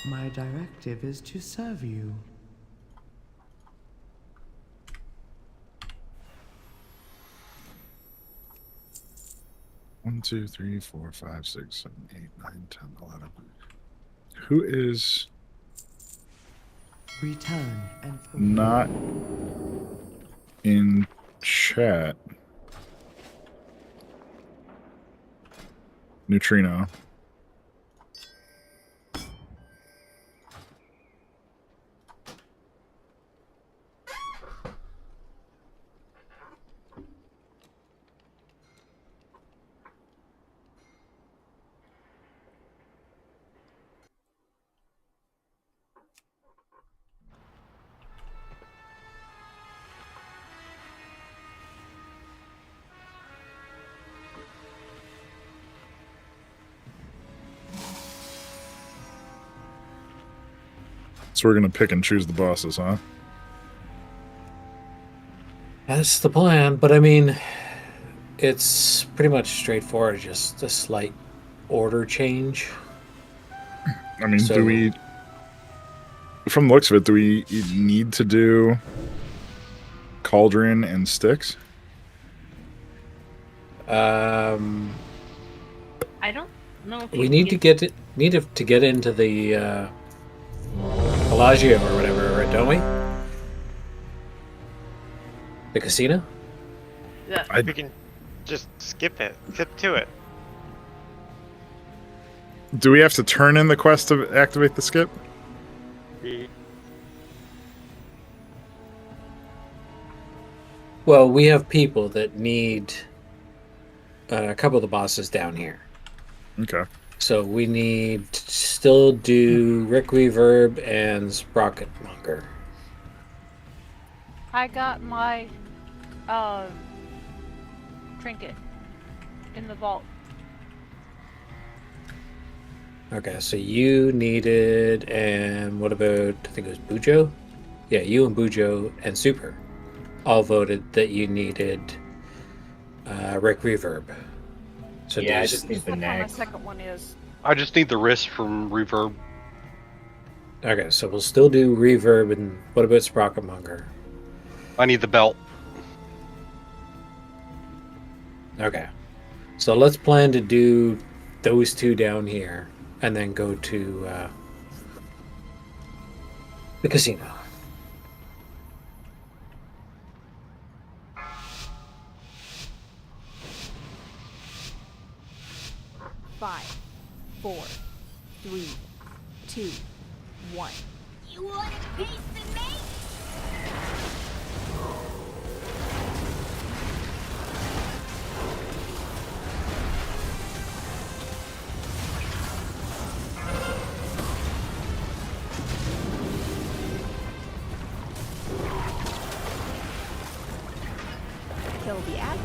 My directive is to serve you. One, 2, 3, 4, 5, 6, 7, 8, 9, 10, 11. Who is Return and not in chat? Neutrino. So we're going to pick and choose the bosses, huh? That's the plan, but I mean, it's pretty much straightforward, just a slight order change. I mean, do we, from the looks of it, do we need to do Cauldron and Styx? I don't know if we need to get into the Bellagio or whatever, right, don't we? The casino? Yeah, we can just skip to it. Do we have to turn in the quest to activate the skip? Well, we have people that need a couple of the bosses down here. Okay. So we need to still do Rick Reverb and Sprocket Monger. I got my trinket in the vault. Okay, so you needed, and what about, I think it was Bujo? Yeah, you and Bujo and Super all voted that you needed Rick Reverb. So yeah, I just need the My next. second one is. I just need the wrist from Reverb. Okay, so we'll still do Reverb, and what about Sprocket Monger? I need the belt. Okay, so let's plan to do those two down here, and then go to the casino. Five, 4, 3, 2, 1. You want a piece of me? Kill the ads.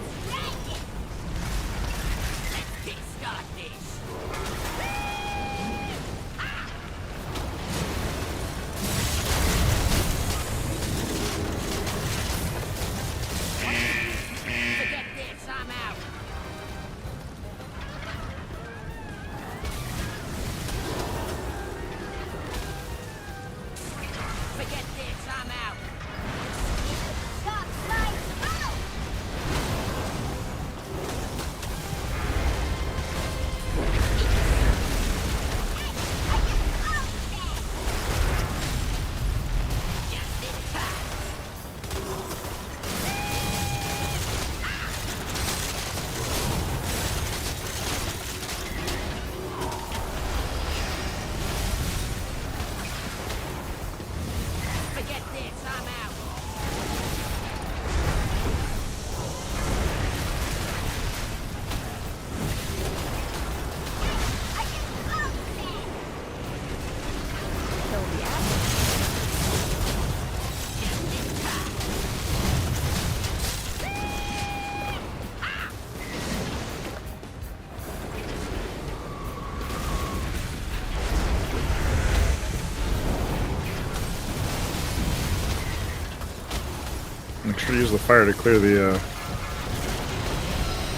Make sure to use the fire to clear the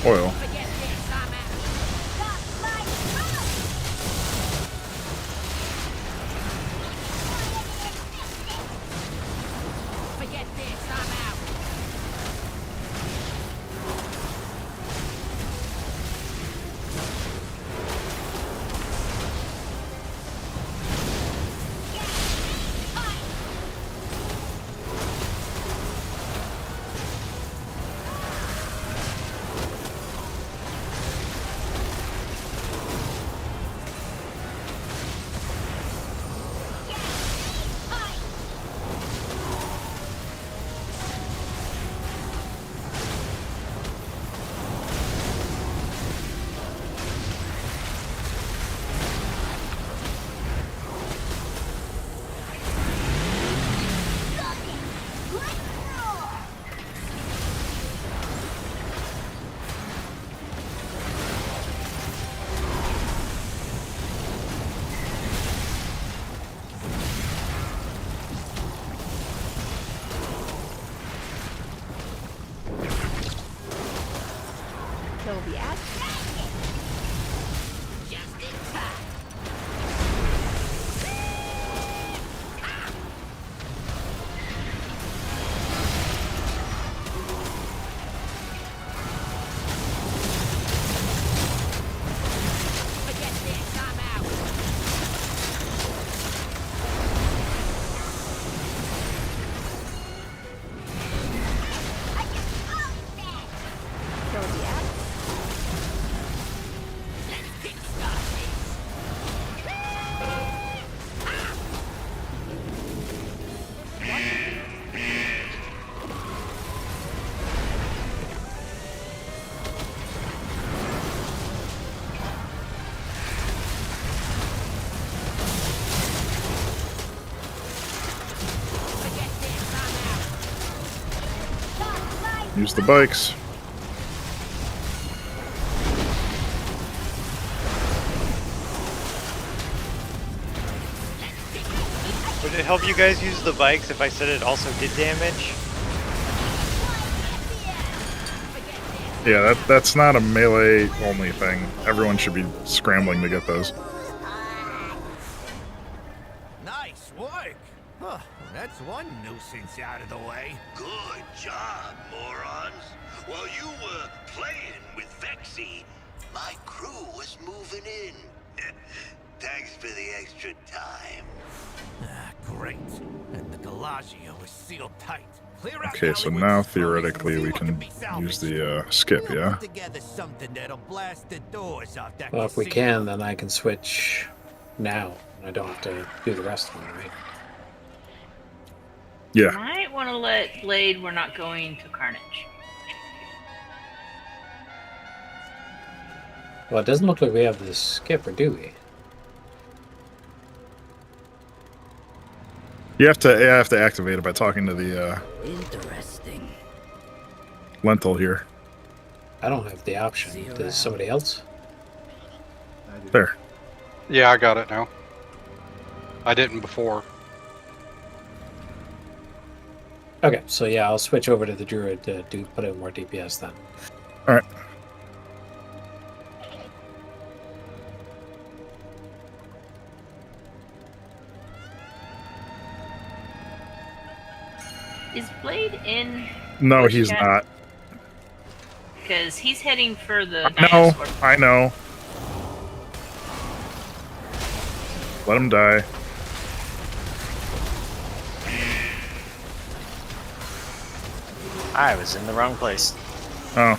oil. Kill the ad. Just in time. Forget this, I'm out. I can hold that. Kill the ad. Let's kickstart this. Forget this, I'm out. Use the bikes. Would it help you guys use the bikes if I said it also did damage? Yeah, that's not a melee only thing. Everyone should be scrambling to get those. Nice work! Huh, that's one nuisance out of the way. Good job, morons. While you were playing with Vexy, my crew was moving in. Thanks for the extra time. Ah, great. And the Galagio is sealed tight. Clear out Okay, the so alleyways now and see theoretically we what can be salvaged. use the skip, We'll yeah? put together something that'll blast the doors off that Well, if we casino. can, then I can switch now. I don't have to do the rest of them, right? Yeah. Might want to let Blade. We're not going to Carnage. Well, it doesn't look like we have the skip, or do we? You have to activate it by talking to the Interesting. lentil here. I don't have the option. Does somebody else? There. Yeah, I got it now. I didn't before. Okay, so yeah, I'll switch over to the druid to put in more DPS then. Alright. Is Blade in? No, Which he's cat? not. Because he's heading for the. No, dinosaur. I know. Let him die. I was in the wrong place. Oh,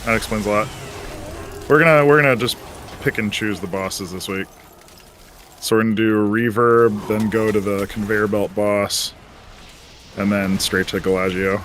that explains a lot. We're gonna just pick and choose the bosses this week. So we're gonna do reverb, then go to the conveyor belt boss, and then straight to Galagio.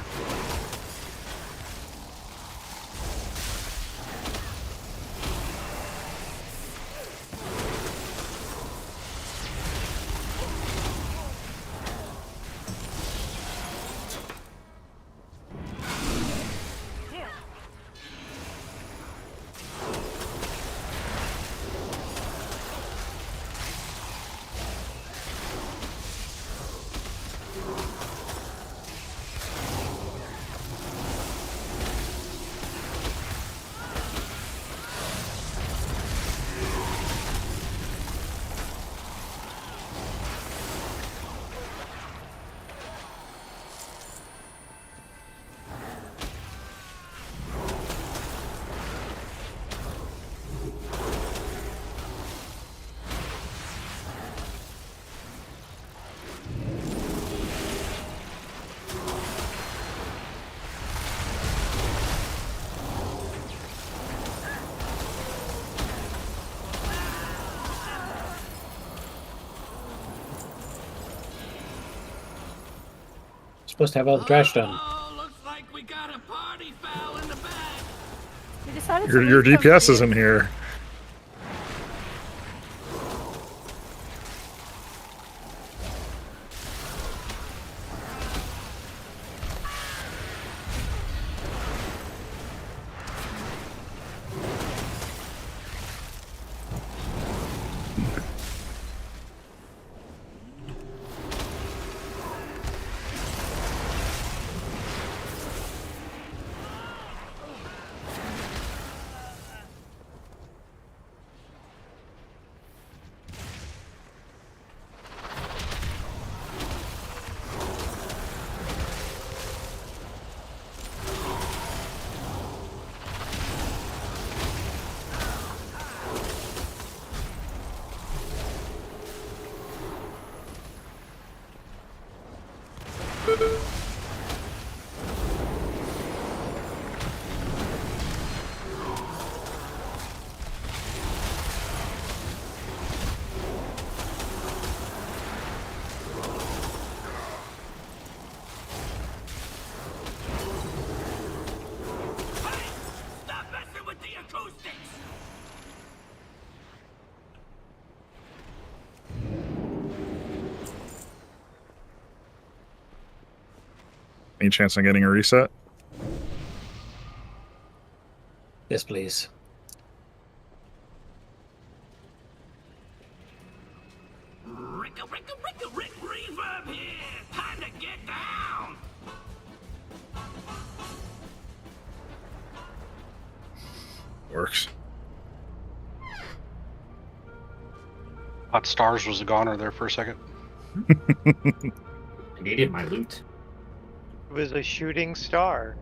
Supposed to have all the trash done. Oh, looks like we got a party foul in the back. We decided Your to leave DPS those isn't here. Stop messing with the acoustics! Any chance on getting a reset? Yes, please. Rick, reverb here! Time to get down! Works. Hot Stars was a goner there for a second. I needed my loot. It was a shooting star.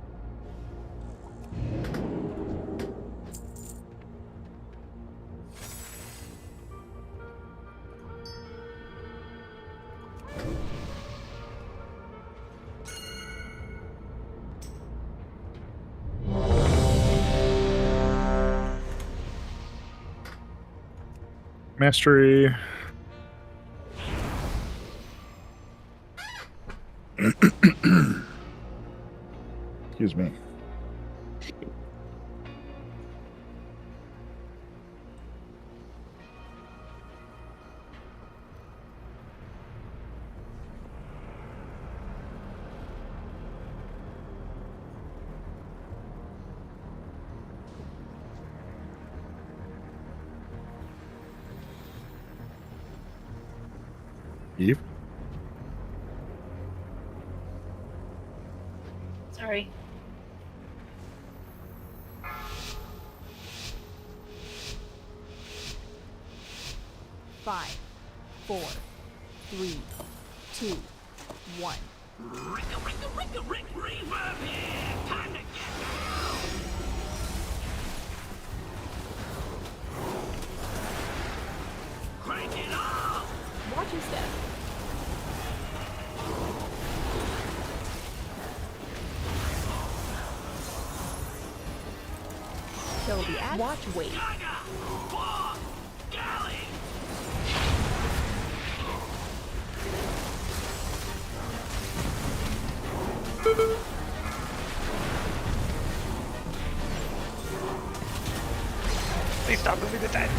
Mastery. Excuse me. Eve? Sorry. Five, 4, 3, 2, 1. Rick, reverb here! Time to get down! Crank it up! Watch your step. Kill the ad. Watch wait. Gaga! Fog! Galley! Please stop moving the tent.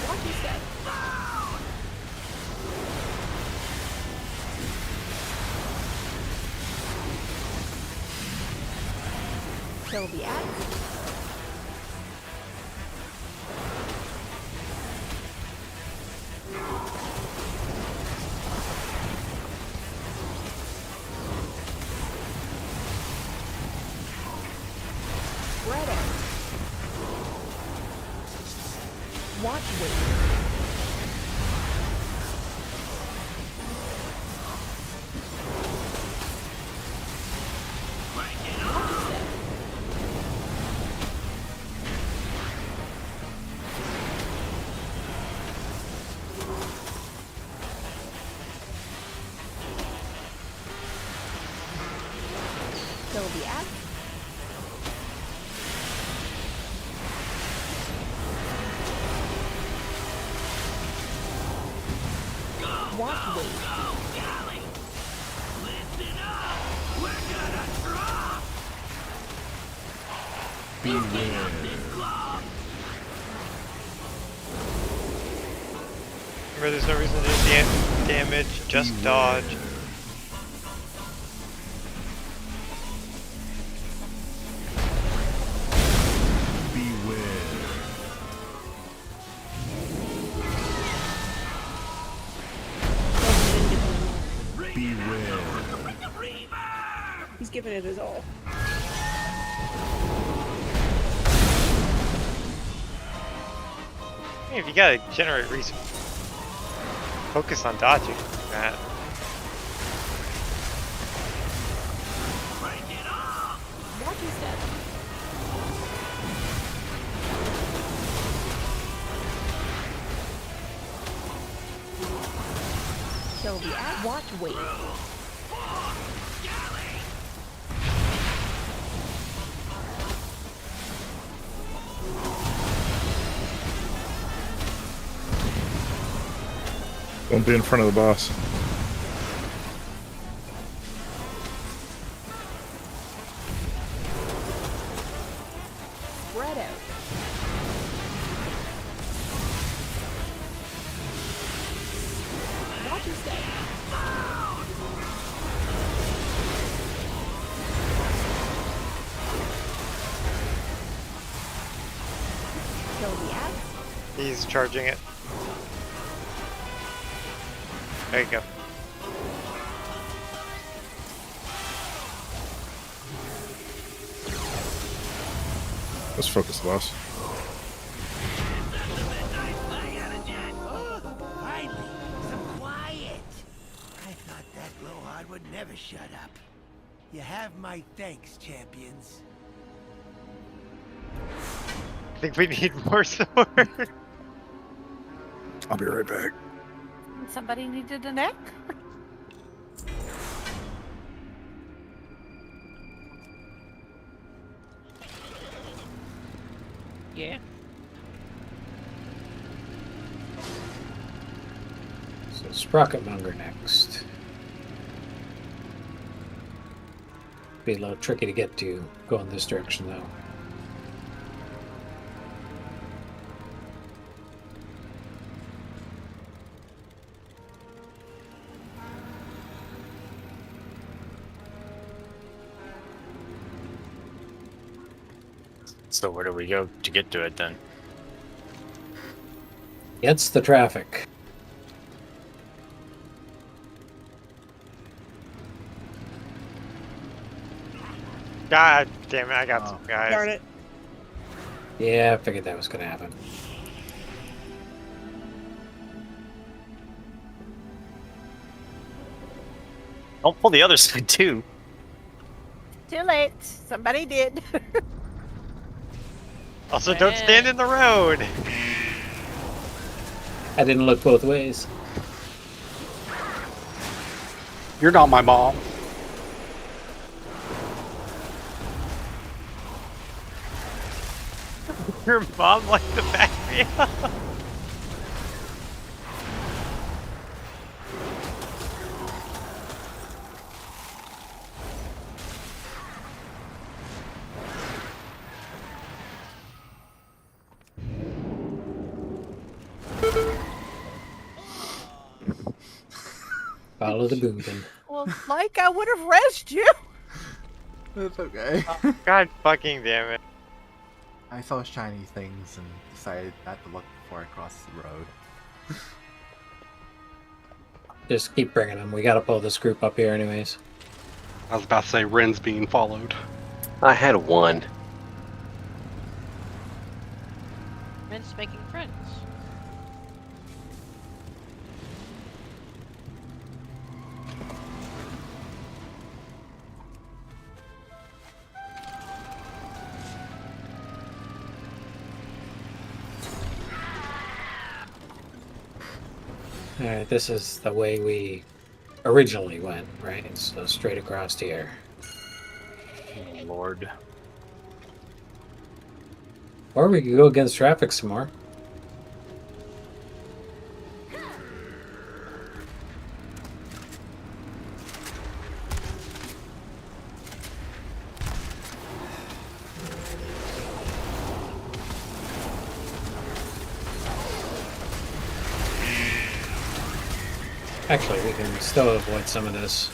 Watch your step. Kill the ad. Spread it. Watch wait. Kill the ad. Watch wait. Galley! Listen up! We're gonna drop! Beware! This club! Remember, there's no reason to do damage, just dodge. He's giving it his all. Hey, if you gotta generate resources, focus on dodging, Matt. Watch your step. Kill the axe. Watch wave. Don't be in front of the boss. Spread out. Watch your step. Kill the axe. He's charging it. There you go. Let's focus the boss. Oh, finally, some quiet. I thought that blowhard would never shut up. You have my thanks, champions. I think we need more sword. I'll be right back. Somebody needed a neck? Yeah. So Sprocket Monger next. Be a little tricky to get to going this direction though. So where do we go to get to it then? It's the traffic. God damn it, I got some guys. Darn it. Yeah, I figured that was going to happen. Don't pull the other side too. Too late. Somebody did. Also, don't stand in the road. I didn't look both ways. You're not my mom. Your mom liked to back me up. Follow the boomkin. Well, Mike, I would have rested you. It's okay. God fucking damn it. I saw shiny things and decided not to look before I crossed the road. Just keep bringing them. We gotta pull this group up here anyways. I was about to say Ren's being followed. I had one. Vince making friends. Alright, this is the way we originally went, right? So straight across here. Oh, Lord. Or we could go against traffic some more. Actually, we can still avoid some of this.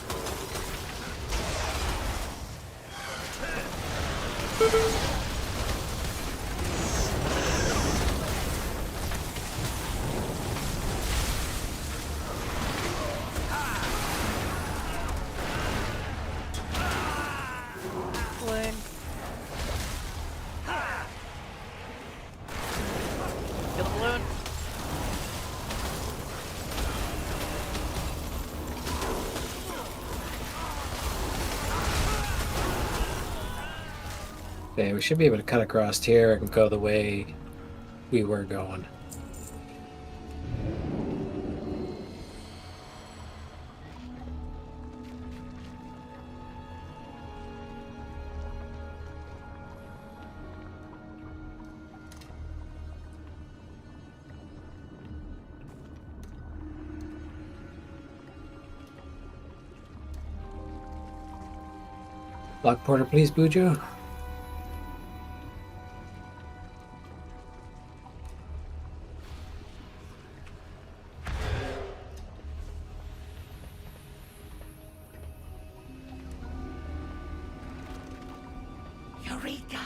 Lame. Kill the balloon. Okay, we should be able to cut across here and go the way we were going. Lock porter, please, Bujo. Eureka!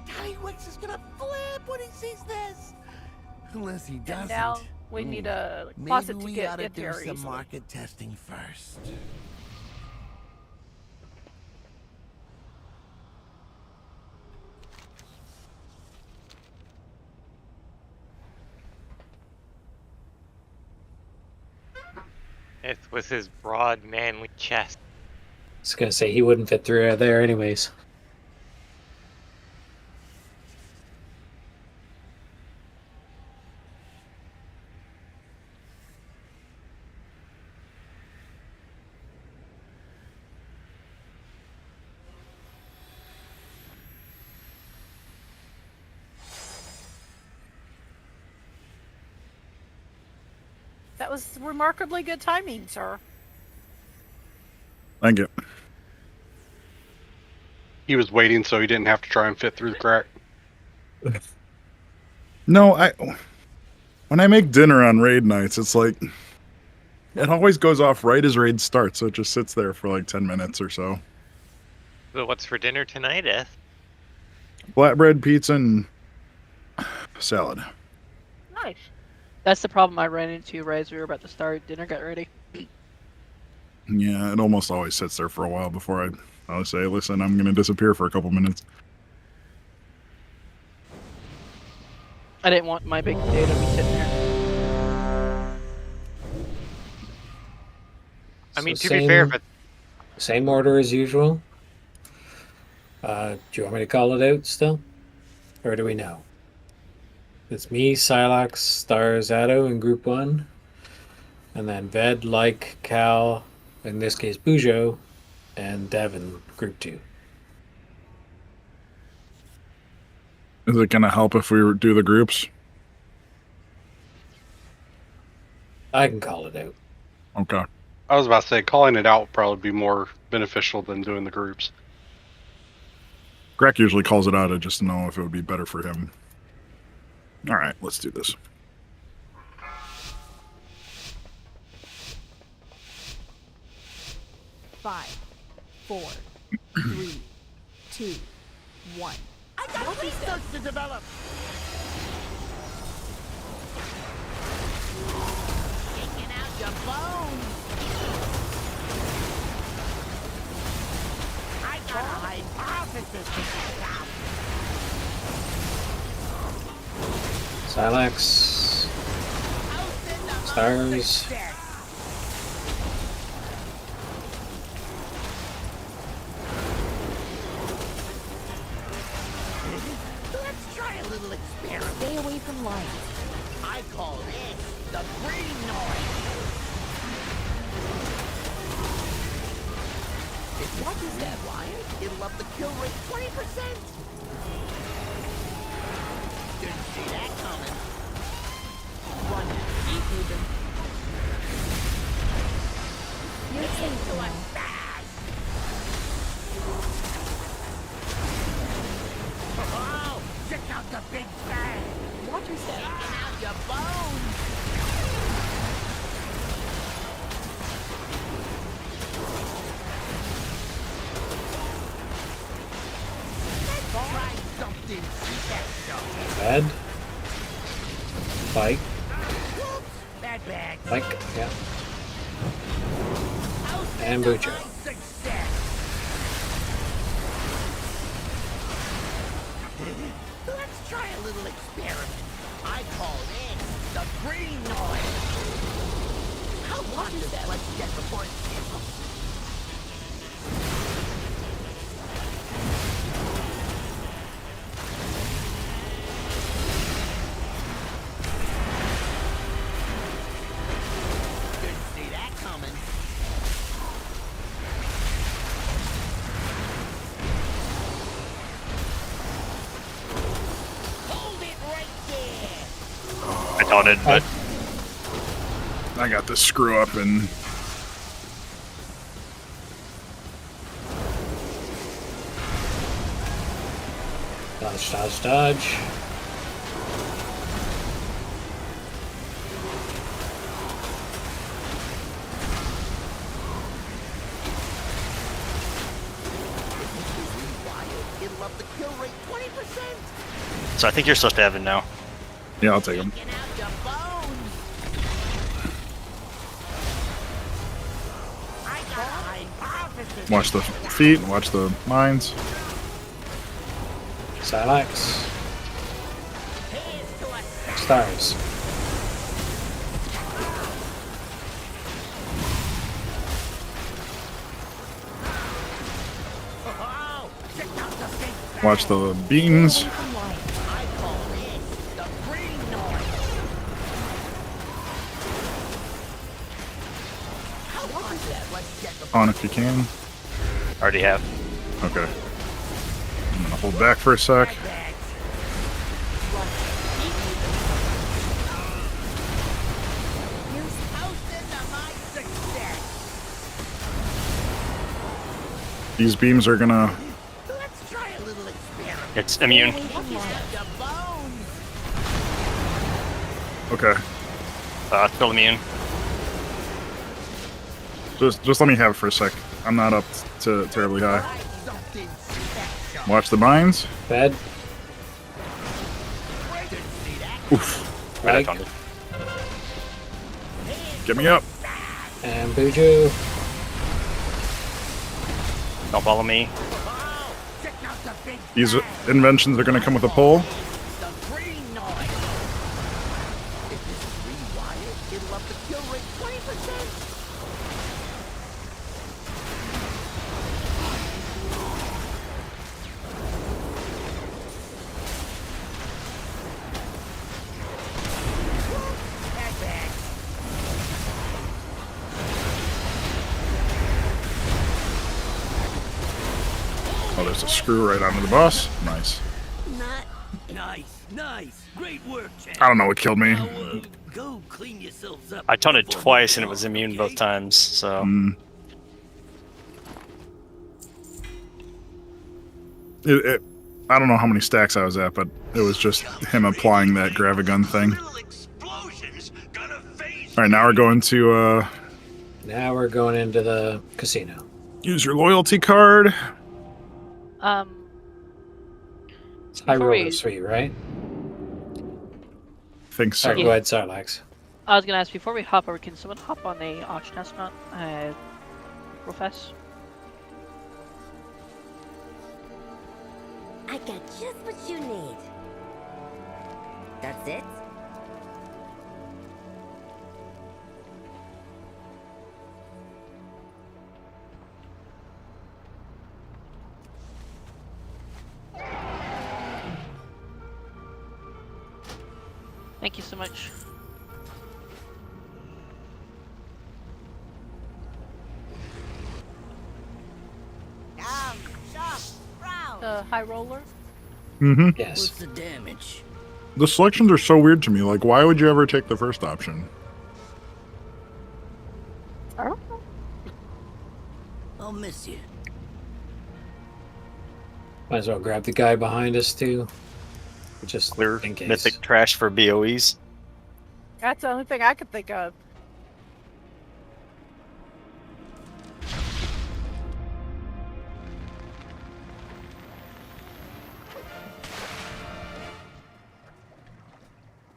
Tallywix is gonna flip when he sees this! Unless he doesn't. And now we need a closet Maybe to we get ought to in do there some easily. market testing first. It's with his broad, manly chest. I was gonna say he wouldn't fit through there anyways. That was remarkably good timing, sir. Thank you. He was waiting so he didn't have to try and fit through the crack. No, when I make dinner on raid nights, it's like it always goes off right as raid starts, so it just sits there for like 10 minutes or so. So what's for dinner tonight, Eth? Flatbread, pizza, and salad. Nice. That's the problem I ran into right as we were about to start. Dinner got ready. Yeah, it almost always sits there for a while before I'll say, listen, I'm going to disappear for a couple minutes. I didn't want my big potato to be sitting there. I mean, So to be fair, but same order as usual. Do you want me to call it out still? Or do we know? It's me, Silax, Stars, Addo in Group 1. And then Ved, Like, Cal, in this case Bujo, and Devin, Group 2. Is it going to help if we do the groups? I can call it out. Okay. I was about to say, calling it out would probably be more beneficial than doing the groups. Greg usually calls it out. I just know if it would be better for him. All right, let's do this. Five, 4, 3, 2, 1. I got research to develop! Taking out your bones! I got a hypothesis to check out! Silax, Stars, Let's try a little experiment. Stay away from light. I call this the green noise. If you watch that wire, it'll up the kill rate 20%. Didn't see that coming. Run, keep moving. You're safe To a now. fast. Oh, check out the big bang. Watch your step. Taking out your bones. Try something special. Ved, Like, Bad. Like, yeah, and Bujo. Success. Let's try a little experiment. I call this the green noise. How long does that let's get before it skips? Didn't see that coming. Hold it right there. I taunted, but I got this screw up and Dodge, dodge, dodge. It'll up the kill rate 20%. So I think you're supposed to have it now. Yeah, I'll take him. Taking out the bones. I got a hypothesis. Watch the feet, watch the mines. Silex. Here's to a Stars. oh, check out the big Watch the beams. I call it the green noise. How was that? Let's get the On if you can. Already have. Okay. I'm gonna hold back for a sec. These beams are gonna. Let's try a little experiment. It's immune. The bones. Okay. It's still immune. Just let me have it for a sec. I'm not up to terribly high. Watch the mines. Bed. Oof. Right. Get me up. And Buju. Don't follow me. These inventions are gonna come with a pole. The green noise. If this is rewired, it'll up the kill rate 20%. Oh, there's a screw right onto the boss. Nice. Nice. Great work, champ. I don't know what killed me. Go clean yourselves up. I taunted twice and it was immune both times, so. I don't know how many stacks I was at, but it was just him applying that gravigun thing. Alright, now we're going to Now we're going into the casino. use your loyalty card. It's high Before we- rollers for you, right? Think so. Alright, go ahead, Sarlax. I was gonna ask before we hop over, can someone hop on the auction astronaut real fast? I got just what you need. That's it? Thank you so much. High roller. Mm-hmm. Yes. What's the damage? The selections are so weird to me. Like, why would you ever take the first option? I don't know. I'll miss you. Might as well grab the guy behind us too. Just Clear in case. mythic trash for BOEs. That's the only thing I could think of.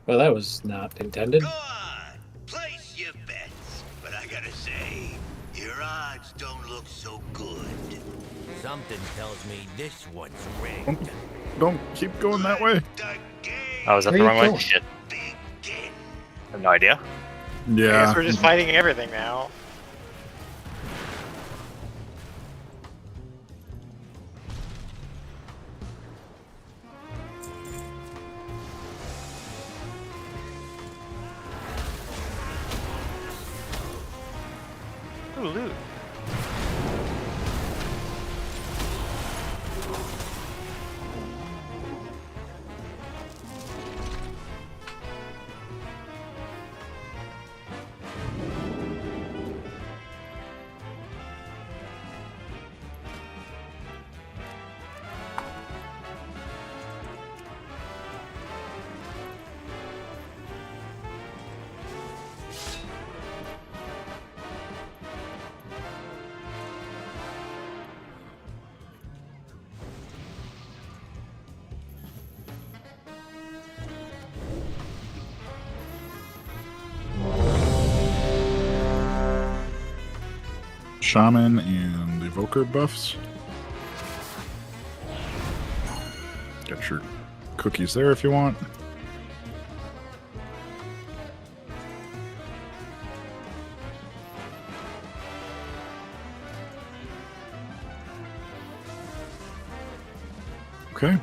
Well, that was not intended. Place your bets. But I gotta say, your odds don't look so good. Something tells me this one's rigged. Don't keep going that way. Oh, is that Where the you wrong way? going? Shit. I have no idea. I Yeah. guess we're just fighting everything now. Ooh, loot. Shaman and Evoker buffs. Get your cookies there if you want. Okay.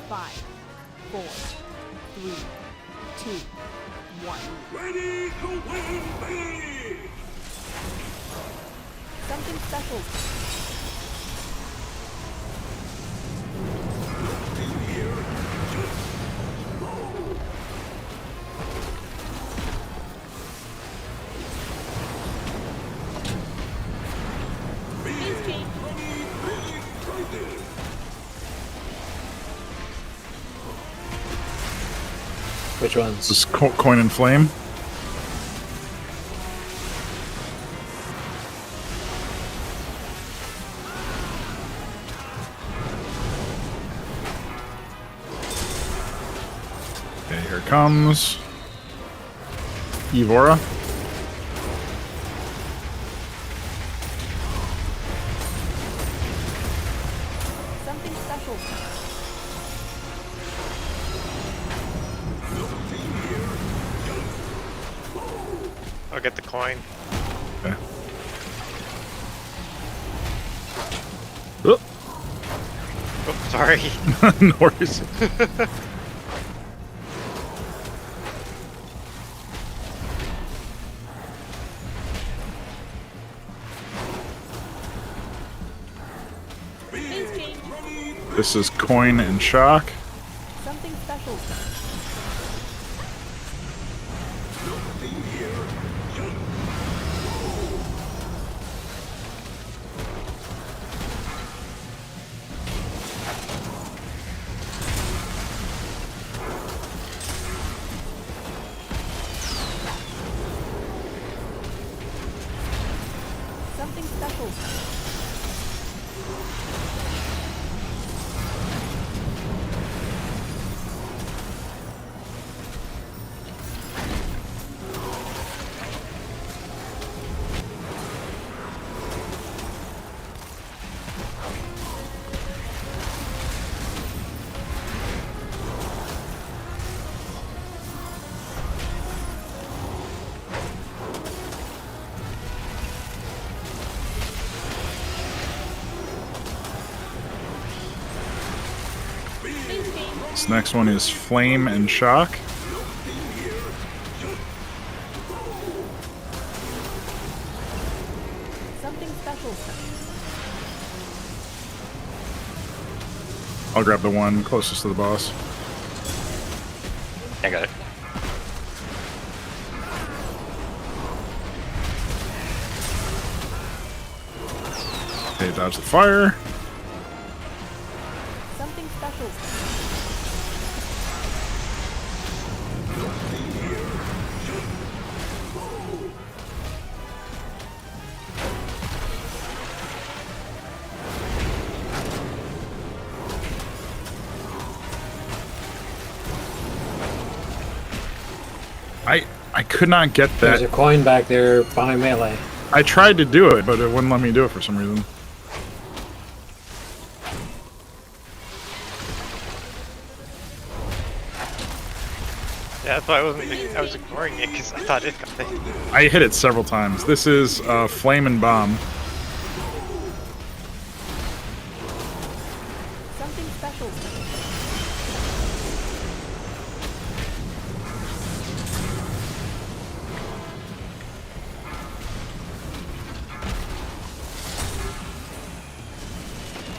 Five, 4, 3, 2, 1. Ready to win big! Something special. Which ones? This is Coin and Flame. Okay, here it comes. Evora. Something special. I'll get the coin. Okay. Oh. Oh, sorry. No worries. This is Coin and Shock. Something special. Something special. This next one is Flame and Shock. Something special. I'll grab the one closest to the boss. I got it. Okay, dodge the fire. Something special. I could not get that. There's a coin back there behind melee. I tried to do it, but it wouldn't let me do it for some reason. Yeah, that's why I was ignoring it because I thought it got it. I hit it several times. This is Flame and Bomb. Something special.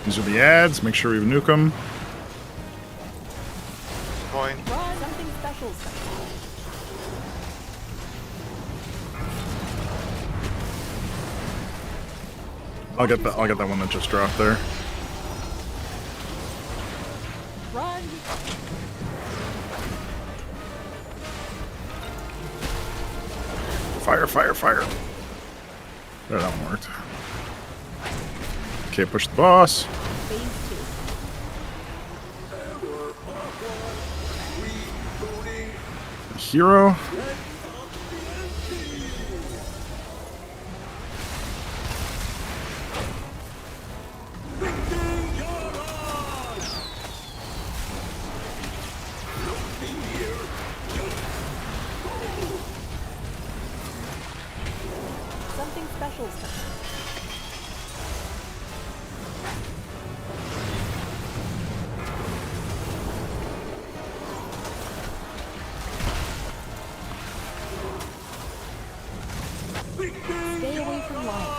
These are the ads. Make sure we nuke them. Coin. Run. Something special. I'll get that one that just dropped there. Run. Fire, fire, fire. There, that one worked. Okay, push the boss. Phase 2. hero. Something special's coming. Stay away from lights.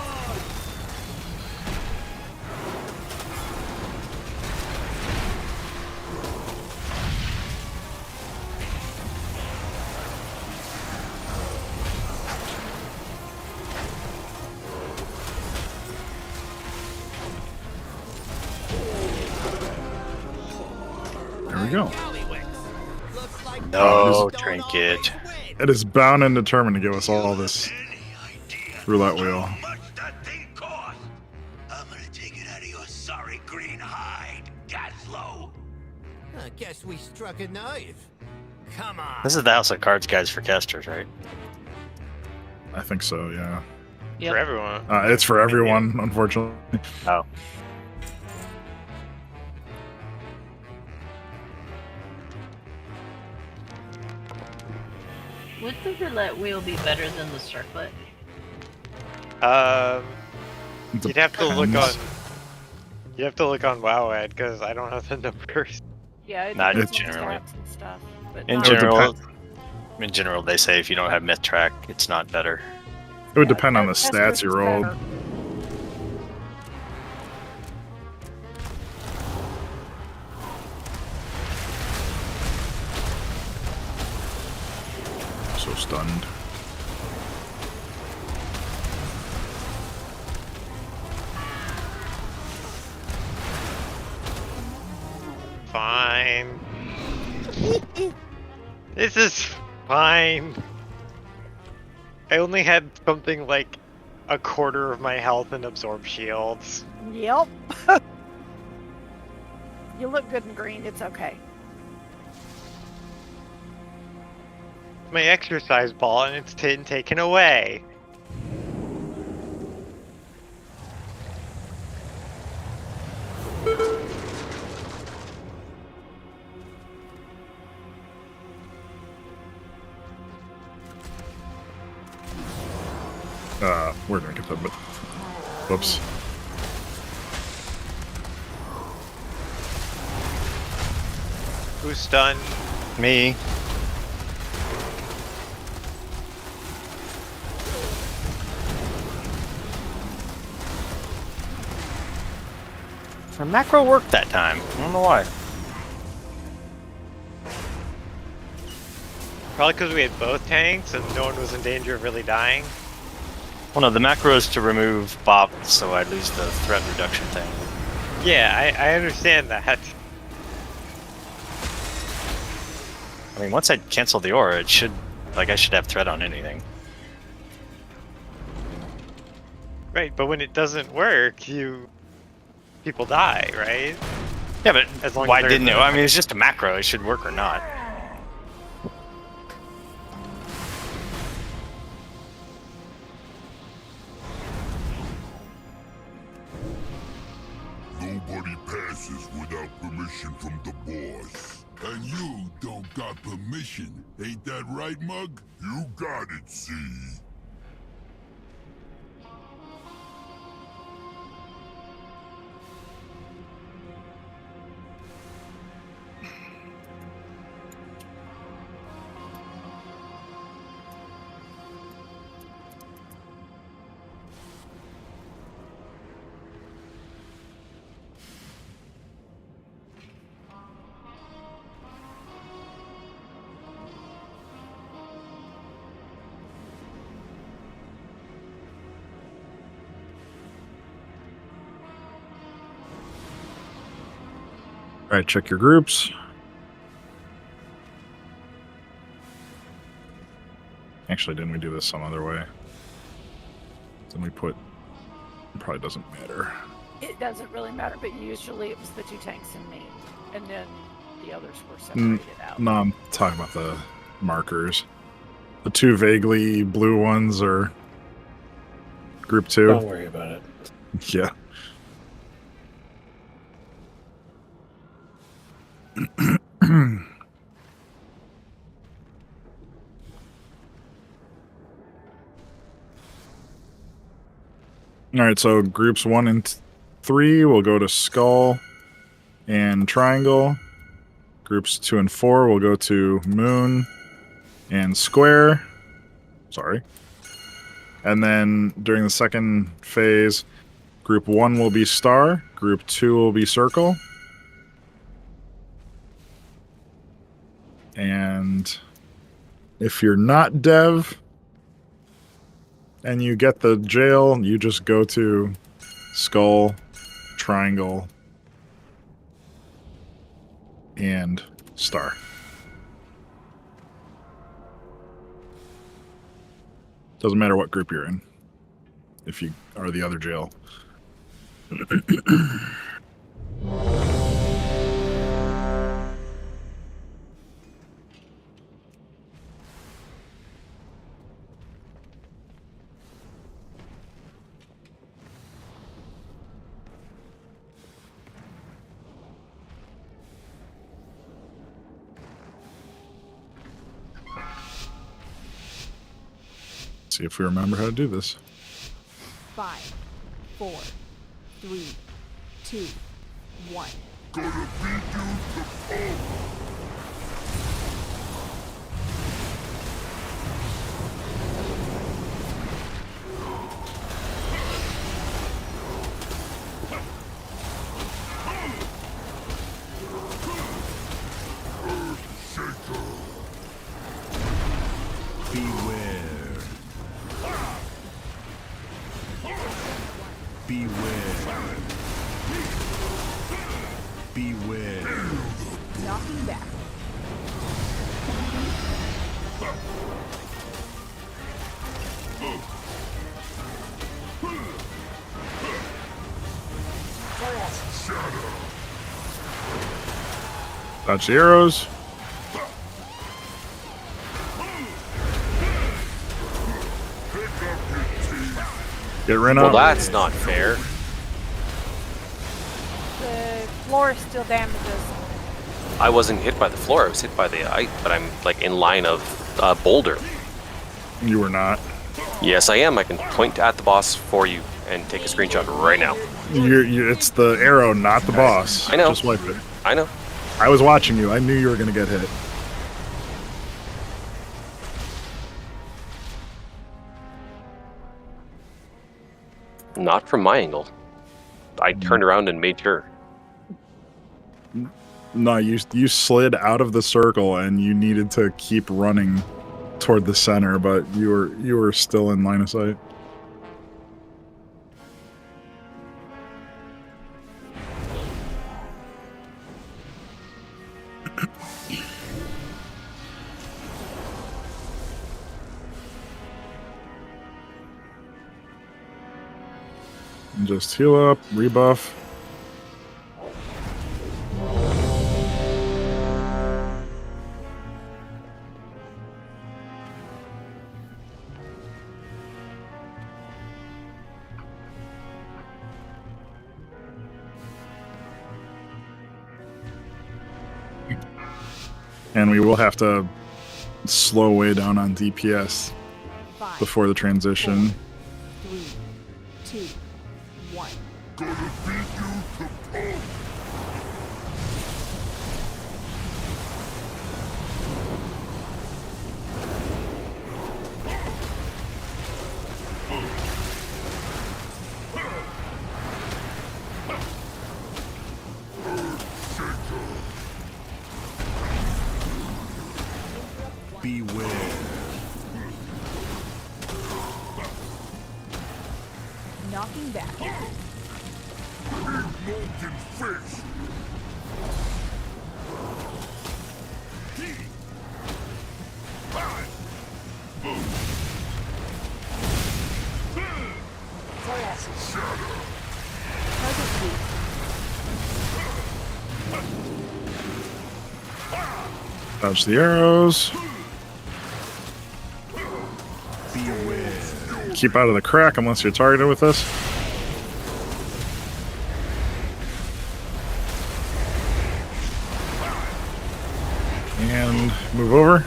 There we go. No trinket. It is bound and determined to give us all this roulette wheel. I'm gonna take it out of your sorry green hide, Gaslow. I guess we struck a nerve. Come on. This is the House of Cards guys for casters, right? I think so, yeah. For everyone. It's for everyone, unfortunately. Oh. Would the roulette wheel be better than the circlet? You'd have to look on. Depends. You have to look on WoWed because I don't have the numbers. Yeah, it Not depends on generally. stats and stuff. But In not- general, they say if you don't have myth track, it's not better. It would depend on the Test stats versus you rolled. better. So stunned. Fine. This is fine. I only had something like a quarter of my health and absorb shields. Yep. You look good in green. It's okay. My exercise ball and it's taken away. We're gonna get that, but whoops. Who's stunned? Me. The macro worked that time. I don't know why. Probably because we had both tanks and no one was in danger of really dying. Well, no, the macro is to remove Bop, so I lose the threat reduction thing. Yeah, I understand that. I mean, once I cancel the aura, it should, like, I should have threat on anything. Right, but when it doesn't work, people die, right? Yeah, but As long as why they're- didn't it? I mean, it's just a macro. It should work or not. Nobody passes without permission from the boss. And you don't got permission. Ain't that right, Mug? You got it, see? Alright, check your groups. Actually, didn't we do this some other way? Then we put... It probably doesn't matter. It doesn't really matter, but usually it was the two tanks and me, and then the others were separated out. No, I'm talking about markers. The two vaguely blue ones are group 2. Don't worry about it. Yeah. Alright, so groups 1 and 3 will go to Skull and Triangle. Groups 2 and 4 will go to Moon and Square. Sorry. And then during the second phase, Group 1 will be Star, Group 2 will be Circle. And if you're not Dev and you get the jail, you just go to Skull, Triangle, and Star. Doesn't matter what group you're in, if you are the other jail. See if we remember how to do this. 5, 4, 3, 2, 1. Beware. Knocking back. Dodge the arrows. Get Ren Well, up. that's not fair. The floor still damages. I wasn't hit by the floor. I was hit by the ice, but I'm like in line of boulder. You were not. Yes, I am. I can point at the boss for you and take a screenshot right now. It's the arrow, not the boss. I know. Just wipe it. I know. I was watching you. I knew you were going to get hit. Not from my angle. I turned around and made sure. No, you slid out of the circle and you needed to keep running toward the center, but you were still in line of sight. And just heal up, rebuff. And we will have to slow way down on DPS 5, before the transition. 4, 3, 2, 1. Beware. Knocking back. Molten fish. Dodge the arrows. keep out of the crack unless you're targeted with this. And move over.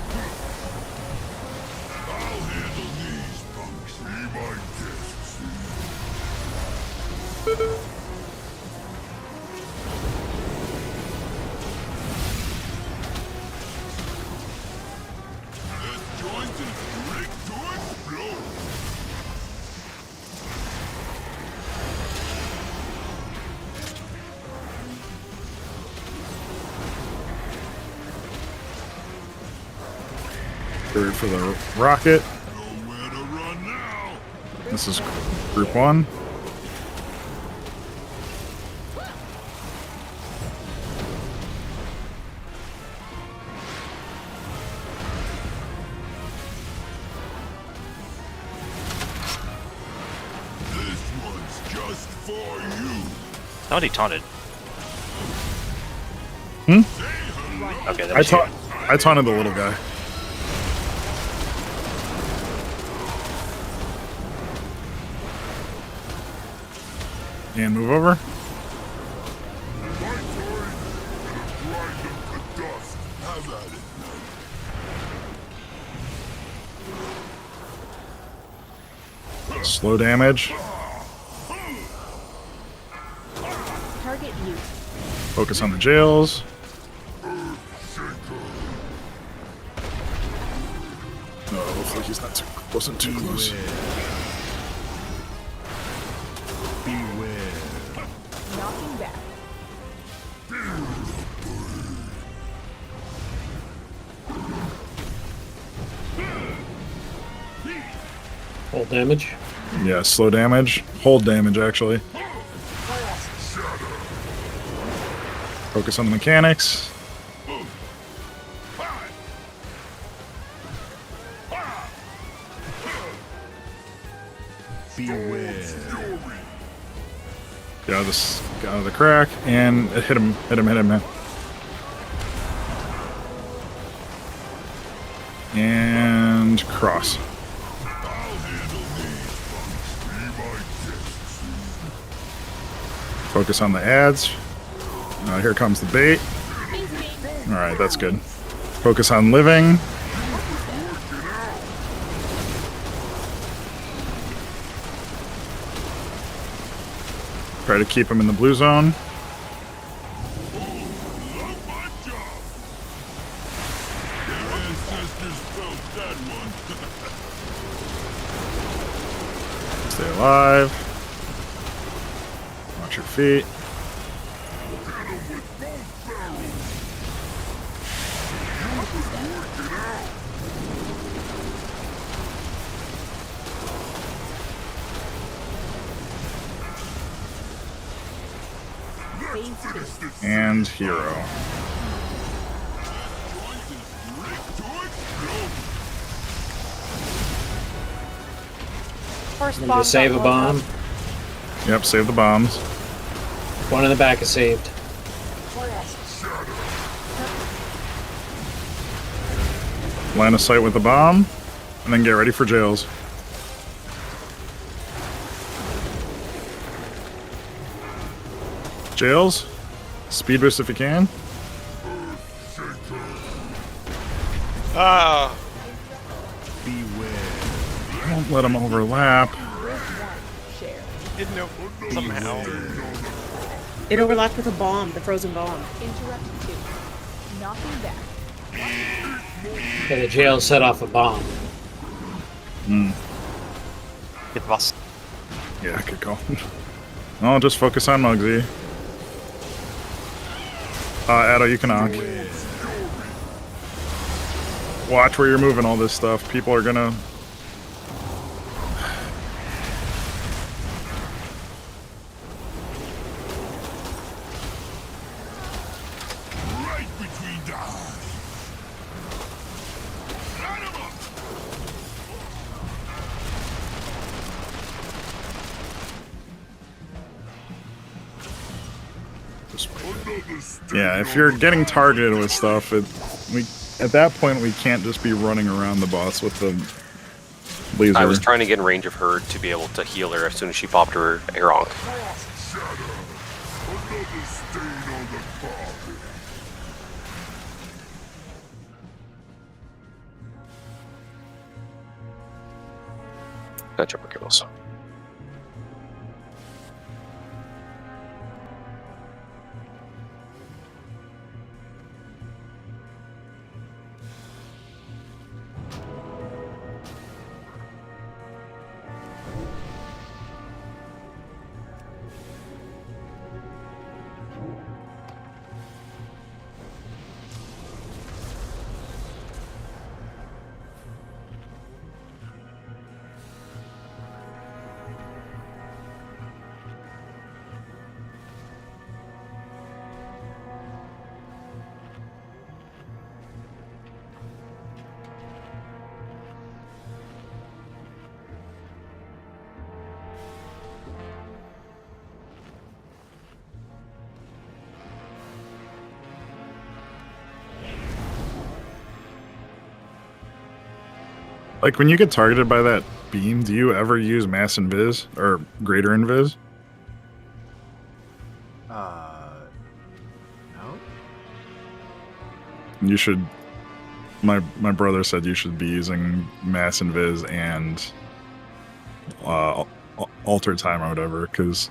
For the rocket. This is group 1. This one's just for you. Somebody taunted. Okay, that was you. I taunted the little guy. And move over. Slow damage. Target you. Focus on the jails. Hopefully he's not wasn't too close. Knocking back. Hold damage. Yeah, slow damage. Hold damage, actually. Focus on the mechanics. Beware. Get out of the crack and hit him, man. And cross. Focus on the ads. Here comes the bait. Alright, that's good. Focus on living. Try to keep him in the blue zone. Stay alive. Watch your feet. And hero. First Need bomb to save a got blown bomb. up. Yep, save the bombs. One in the back is saved. Line of sight with the bomb, and then get ready for jails. Jails, speed boost if you can. Ah. Don't let them overlap. Didn't know somehow. It overlapped with a bomb, the frozen bomb. Interrupt 2. Knocking back. Yeah, the jail set off a bomb. Get the boss. Yeah, good call. No, just focus on Muggsy. Addo, you can knock. Watch where you're moving all this stuff. People are gonna... Yeah, if you're getting targeted with stuff, at that point we can't just be running around the boss with the laser. I was trying to get in range of her to be able to heal her as soon as she popped her Aeronk. Got triple kills. Like, when you get targeted by that beam, do you ever use mass invis or greater invis? No. You should. My brother said you should be using mass invis and alter time or whatever, because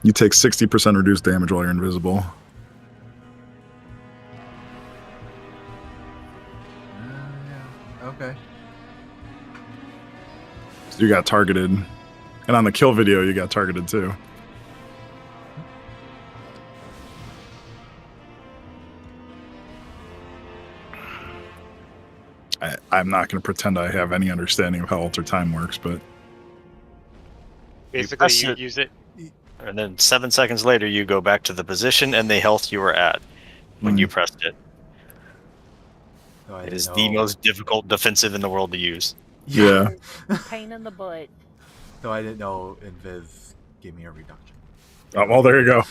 you take 60% reduced damage while you're invisible. Yeah. Okay. So you got targeted, and on the kill video you got targeted too. I'm not going to pretend I have any understanding of how alter time works, but Basically, you use it. And then 7 seconds later, you go back to the position and the health you were at when you pressed it. It is the most difficult defensive in the world to use. Yeah. Pain in the butt. So I didn't know Invis gave me a reduction. Oh, well, there you go.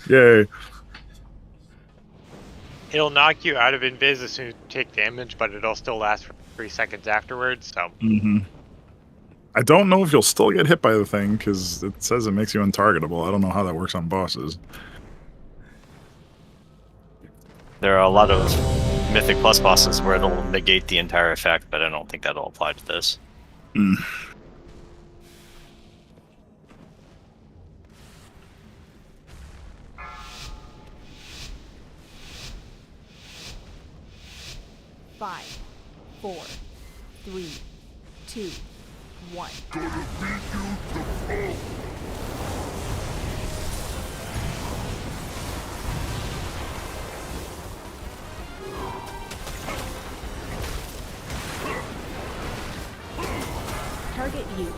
Yay. It'll knock you out of invis as soon as you take damage, but it'll still last for 3 seconds afterwards. So. I don't know if you'll still get hit by the thing, because it says it makes you untargetable. I don't know how that works on bosses. There are a lot of Mythic Plus bosses where they'll negate the entire effect, but I don't think that'll apply to this. 5, 4, 3, 2, 1. Target you.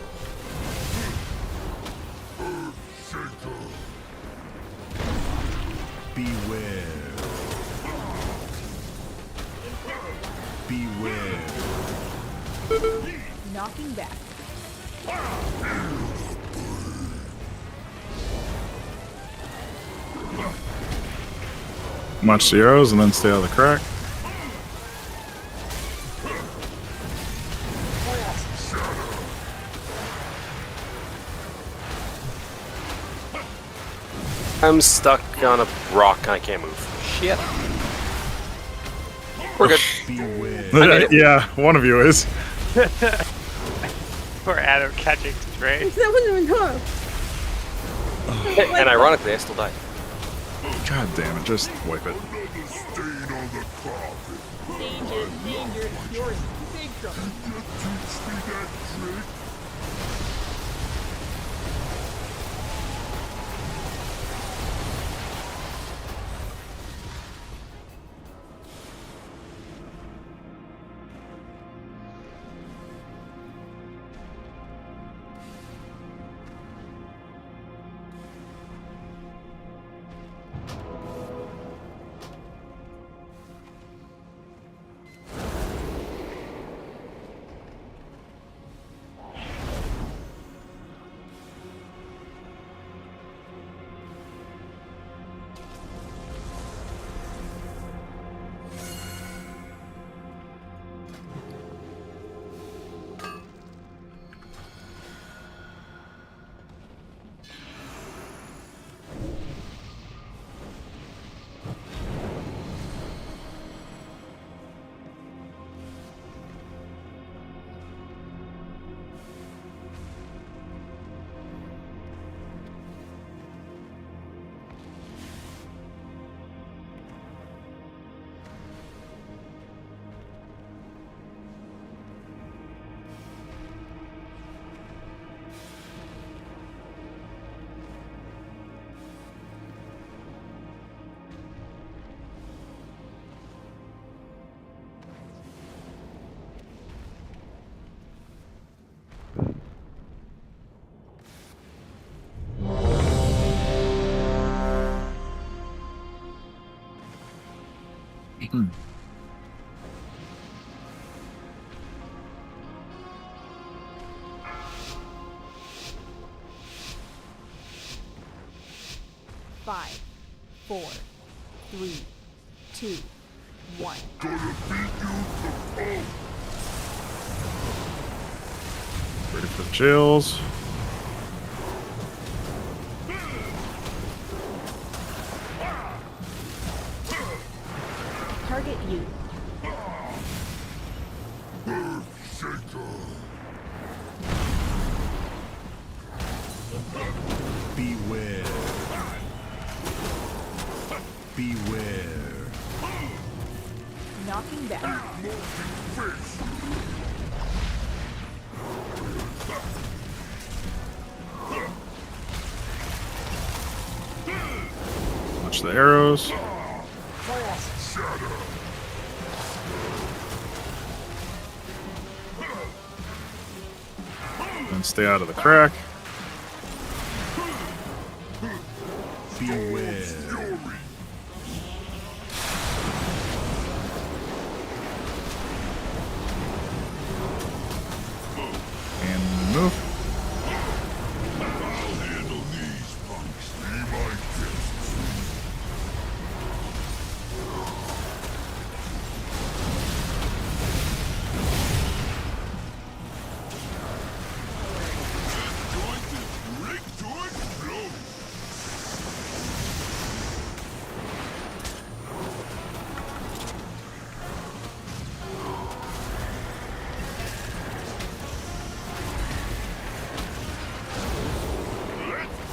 Beware. Beware. Knocking back. Watch the arrows and then stay out of the crack. I'm stuck on a rock and I can't move. Shit. We're good. Yeah, one of you is. Poor Adam catching stray. That wasn't even tough. And ironically, I still died. God damn it, just wipe it. Danger, danger, you're in big trouble. Five, 4, 3, 2, 1. Ready for the jails. Target you. Beware. Beware. Knocking back. Watch the arrows. And stay out of the crack. Beware. And move.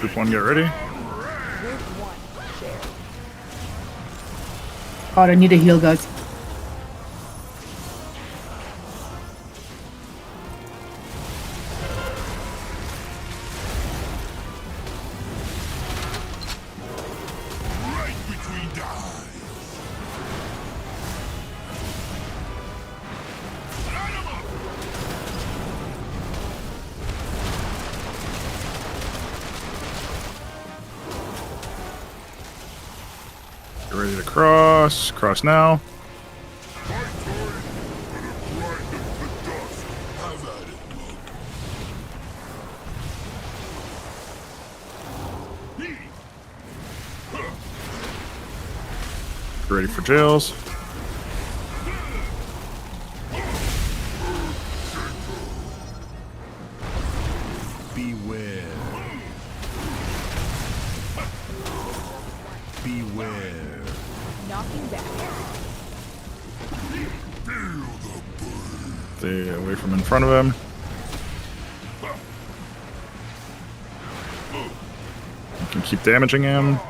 Group 1, get ready. God, I need a heal, guys. Right between the eyes. Get ready to cross. Cross now. Get ready for jails. Beware. Beware. Knocking back. Stay away from in front of him. You can keep damaging him.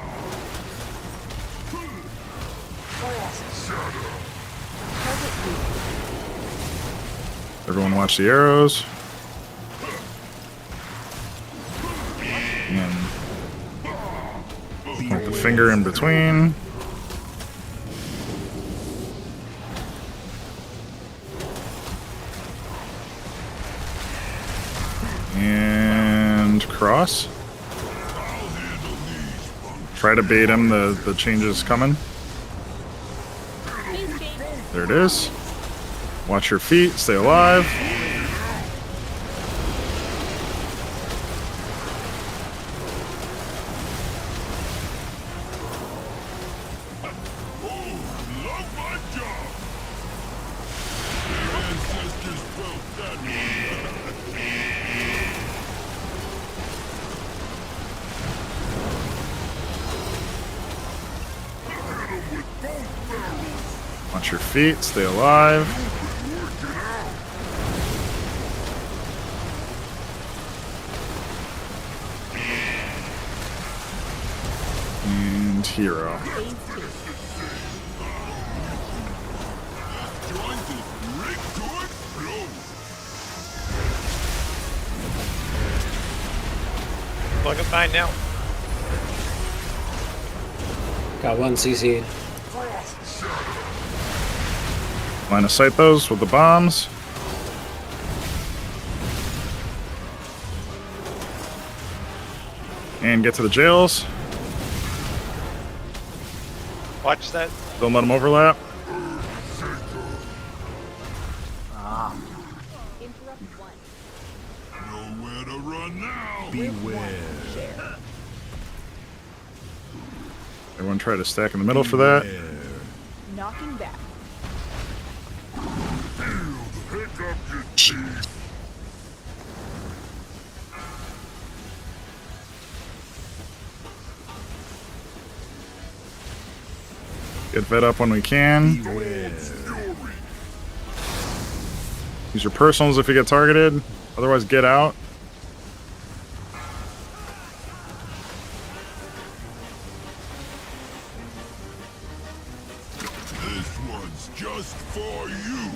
Everyone watch the arrows. And put the finger in between. And cross. Try to bait him, the change is coming. There it is. Watch your feet, stay alive. Watch your feet, stay alive. And hero. Looking fine now. Got one CC. Line of sight those with the bombs. And get to the jails. Watch that. Don't let them overlap. Beware. Everyone try to stack in the middle for that. Knocking back. Get fed up when we can. Use your personals if you get targeted. Otherwise, get out. This one's just for you.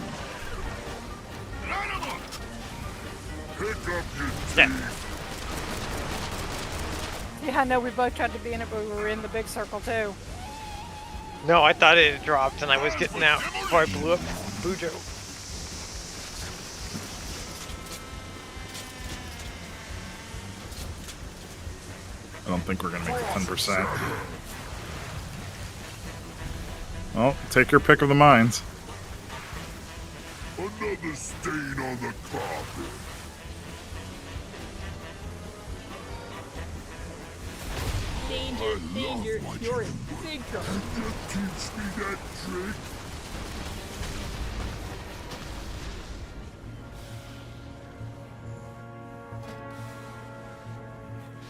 Pick up your teeth. Yeah, I know we both tried to be in it, but we were in the big circle too. No, I thought it had dropped and I was getting out before I blew up Bujo. I don't think we're gonna make the 10%. Well, take your pick of the mines. Another stain on the carpet. Danger, danger, you're in big trouble. You teach me that trick?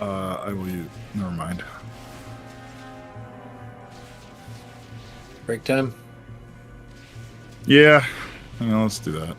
I will use. Never mind. Break time. Yeah, let's do that.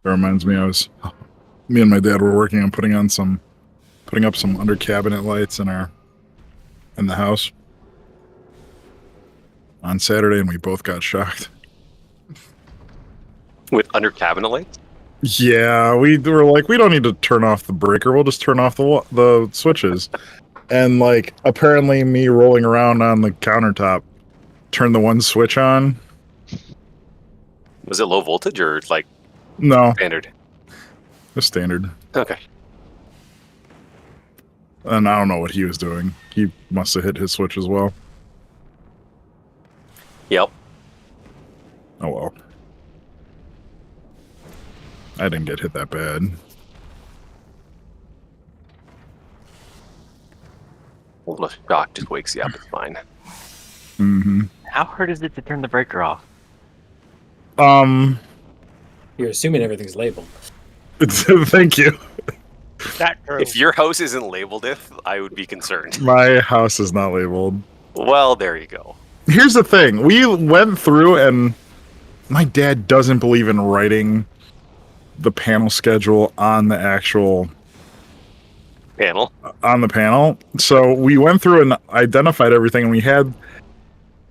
That reminds me, me and my dad were working on putting up some under cabinet lights in the house on Saturday, and we both got shocked. With under cabinet lights? Yeah, we were like, we don't need to turn off the breaker. We'll just turn off the switches. And like, apparently, me rolling around on the countertop turned the one switch on. Was it low voltage or like No, standard? just standard. Okay. And I don't know what he was doing. He must have hit his switch as well. Yep. Oh well. I didn't get hit that bad. Well, the shock just wakes you up. It's fine. Mm-hmm. How hard is it to turn the breaker off? You're assuming everything's labeled. Thank you. That true. If your house isn't labeled, I would be concerned. My house is not labeled. Well, there you go. Here's the thing. We went through, and my dad doesn't believe in writing the panel schedule on the actual panel. So we went through and identified everything, and we had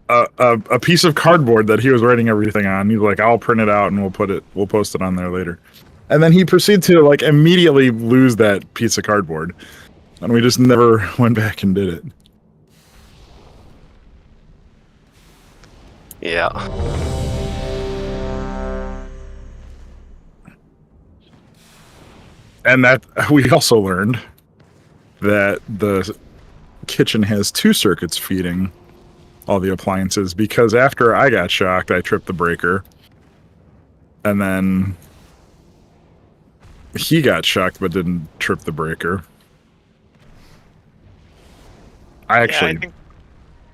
a piece of cardboard that he was writing everything on. He's like, I'll print it out and we'll post it on there later. And then he proceeded to like immediately lose that piece of cardboard. And we just never went back and did it. Yeah. And that we also learned that the kitchen has 2 circuits feeding all the appliances, because after I got shocked, I tripped the breaker. And then he got shocked but didn't trip the breaker. I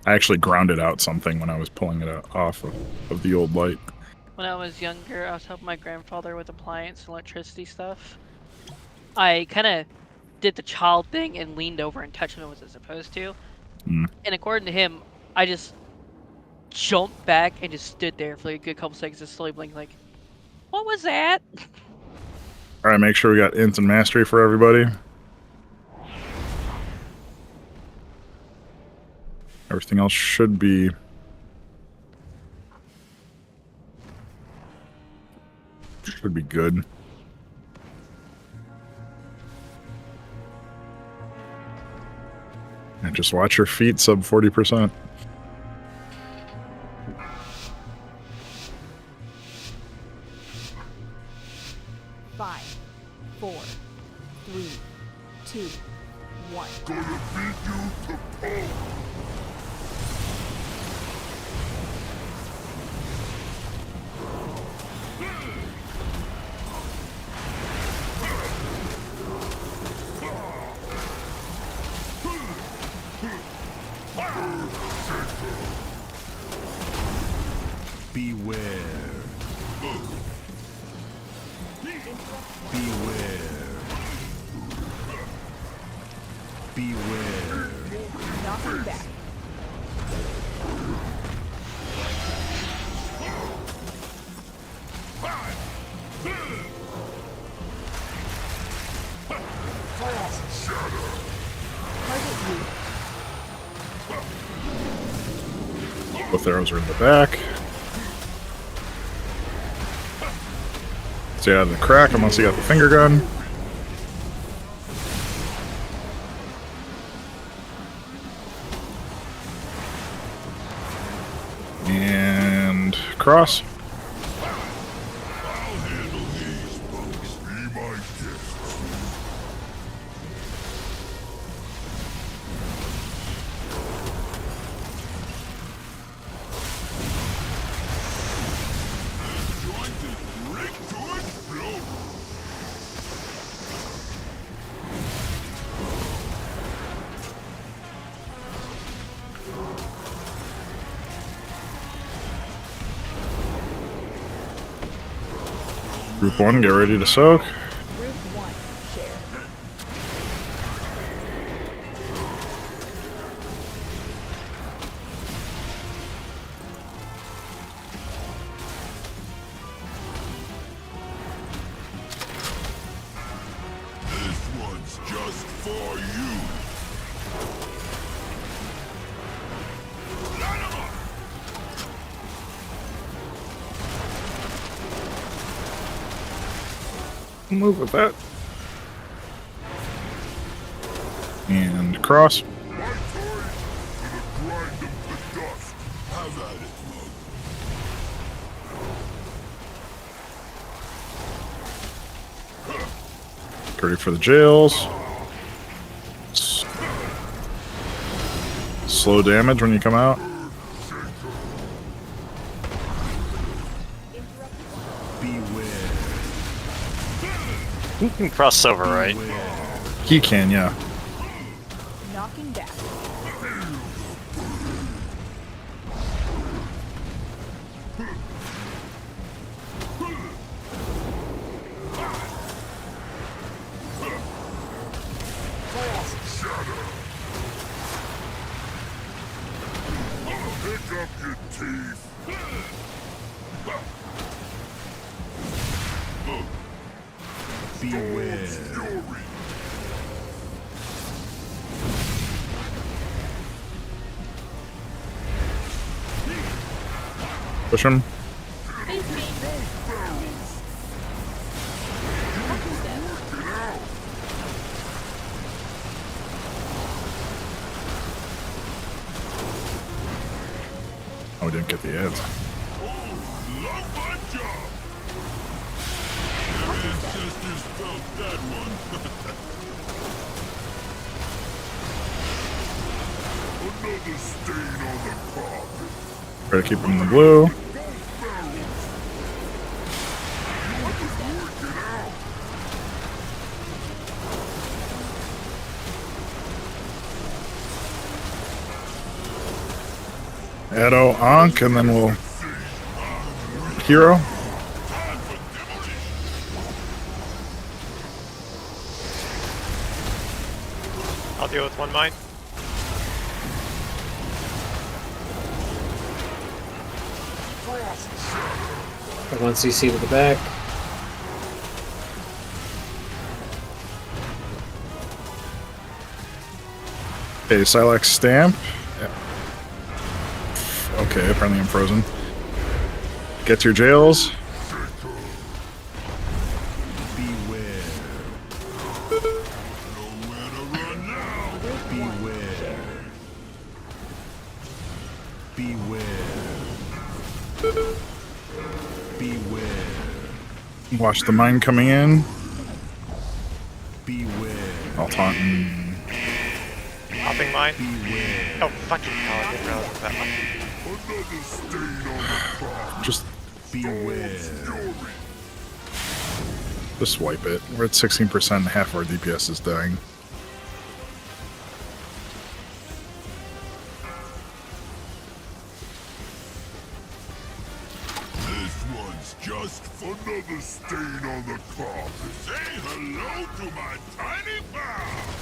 actually grounded out something when I was pulling it off of the old light. When I was younger, I was helping my grandfather with appliance and electricity stuff. I kind of did the child thing and leaned over and touched him as I was supposed to. Mm. And according to him, I just jumped back and just stood there for like a good couple seconds, just slowly blinking, like, what was that? All right, make sure we got instant mastery for everybody. Everything else should be good. And just watch your feet sub 40%. Five, 4, 3, 2, 1. Gonna feed you to power. Beware. Beware. Knocking back. Both arrows are in the back. Stay out of the crack unless you got the finger gun. And cross. Group 1, get ready to soak. Group 1, share. Move with that. And cross. Ready for the jails. Slow damage when you come out. He can cross over, right? He can, yeah. Knocking back. Pick up your teeth. Beware. Push him. Oh, we didn't get the ads. Another stain on the carpet. Try to keep him in the blue. Edo, Ankh, and then we'll hero. I'll deal with one mine. One CC to the back. Okay, Silex stamp. Yeah. Okay, apparently I'm frozen. Get to your jails. Beware. Nowhere to run now. Beware. Beware. Beware. Watch the mine coming in. Beware. I'll taunt and Hopping mine. Oh, fucking hell, I didn't realize that one. Another stain on the carpet. just Beware. wipe it. We're at 16% and half of our DPS is dying. This one's just another stain on the carpet. Say hello to my tiny pal.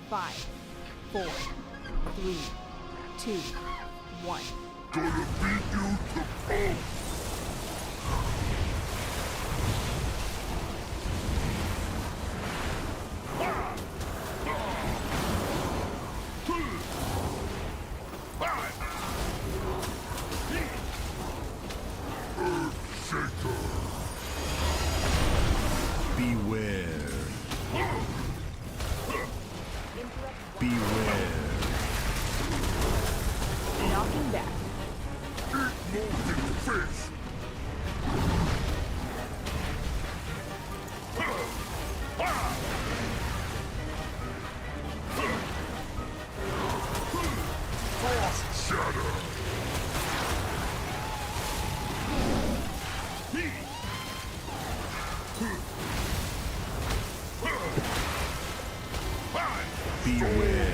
Five, 4, 3, 2, 1. Beware. Beware. Knocking back. Beware.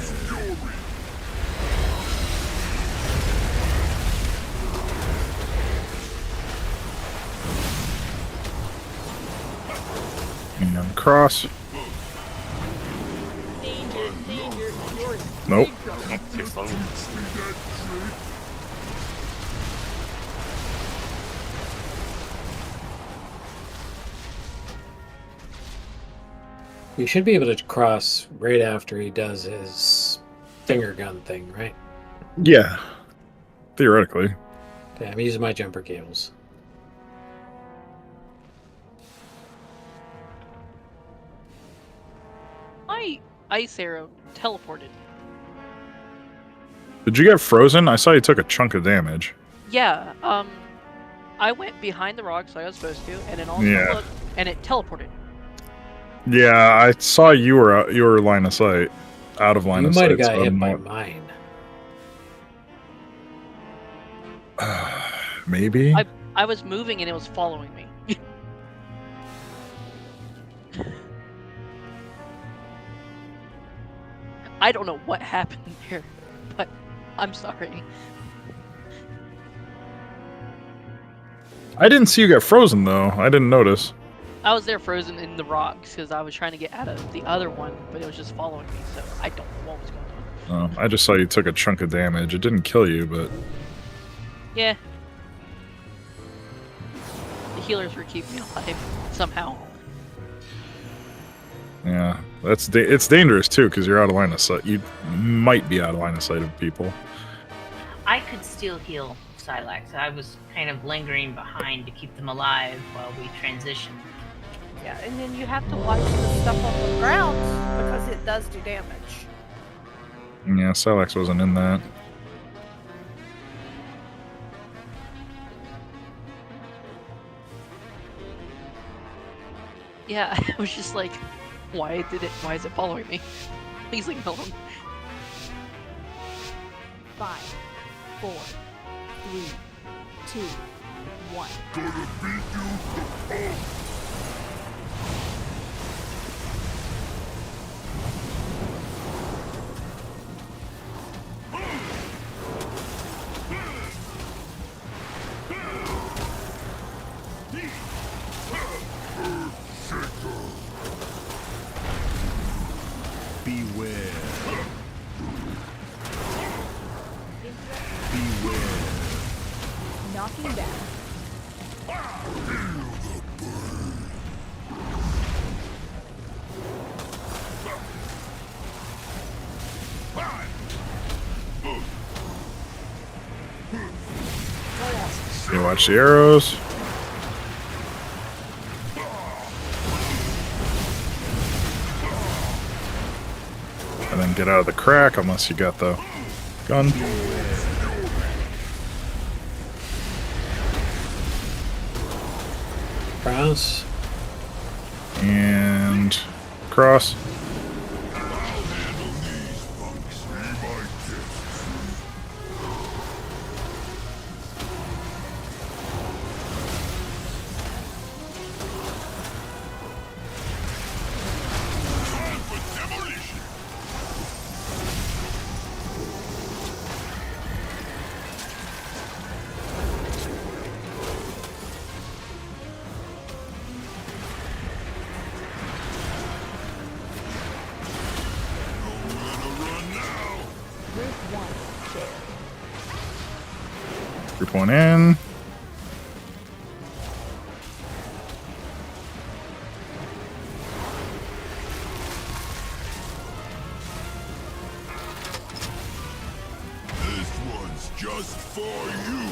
And cross. Danger, danger, you're Nope. Too slow. You should be able to cross right after he does his finger gun thing, right? Yeah. Theoretically. Okay, I'm using my jumper cables. My ice arrow teleported. Did you get frozen? I saw you took a chunk of damage. Yeah, I went behind the rocks like I was supposed to, and then also Yeah. looked, and it teleported. Yeah, I saw you were line of sight. Out of line You of might sight. have got so I hit don't by know. mine. Maybe? I was moving and it was following me. I don't know what happened there, but I'm sorry. I didn't see you get frozen though. I didn't notice. I was there frozen in the rocks because I was trying to get out of the other one, but it was just following me, so I don't know what was going on. I just saw you took a chunk of damage. It didn't kill you, but Yeah. The healers were keeping me alive somehow. yeah, it's dangerous too because you're out of line of sight. You might be out of line of sight of people. I could still heal Silax. I was kind of lingering behind to keep them alive while we transitioned. Yeah, and then you have to watch the stuff on the ground because it does do damage. Yeah, Silex wasn't in that. Yeah, I was just like, why is it following me? Please leave me alone. 5, 4, 3, 2, 1. Beware. Beware. Knocking back. You watch the arrows. And then get out of the crack unless you got the gun. Cross. And cross. Group 1 share. Group one in. This one's just for you.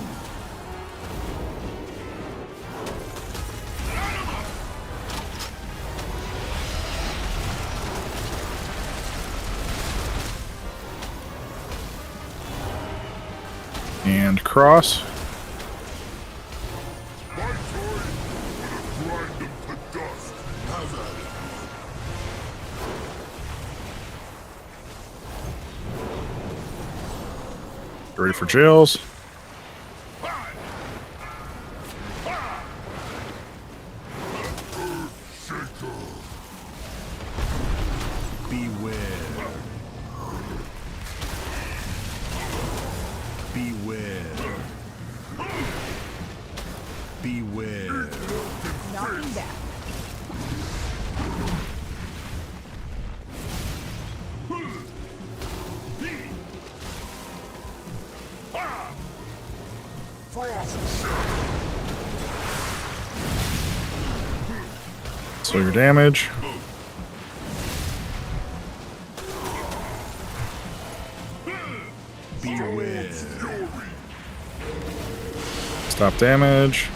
And cross. Ready for jails. Beware. Beware. Beware. Knocking back. So your damage. Beware. Stop damage.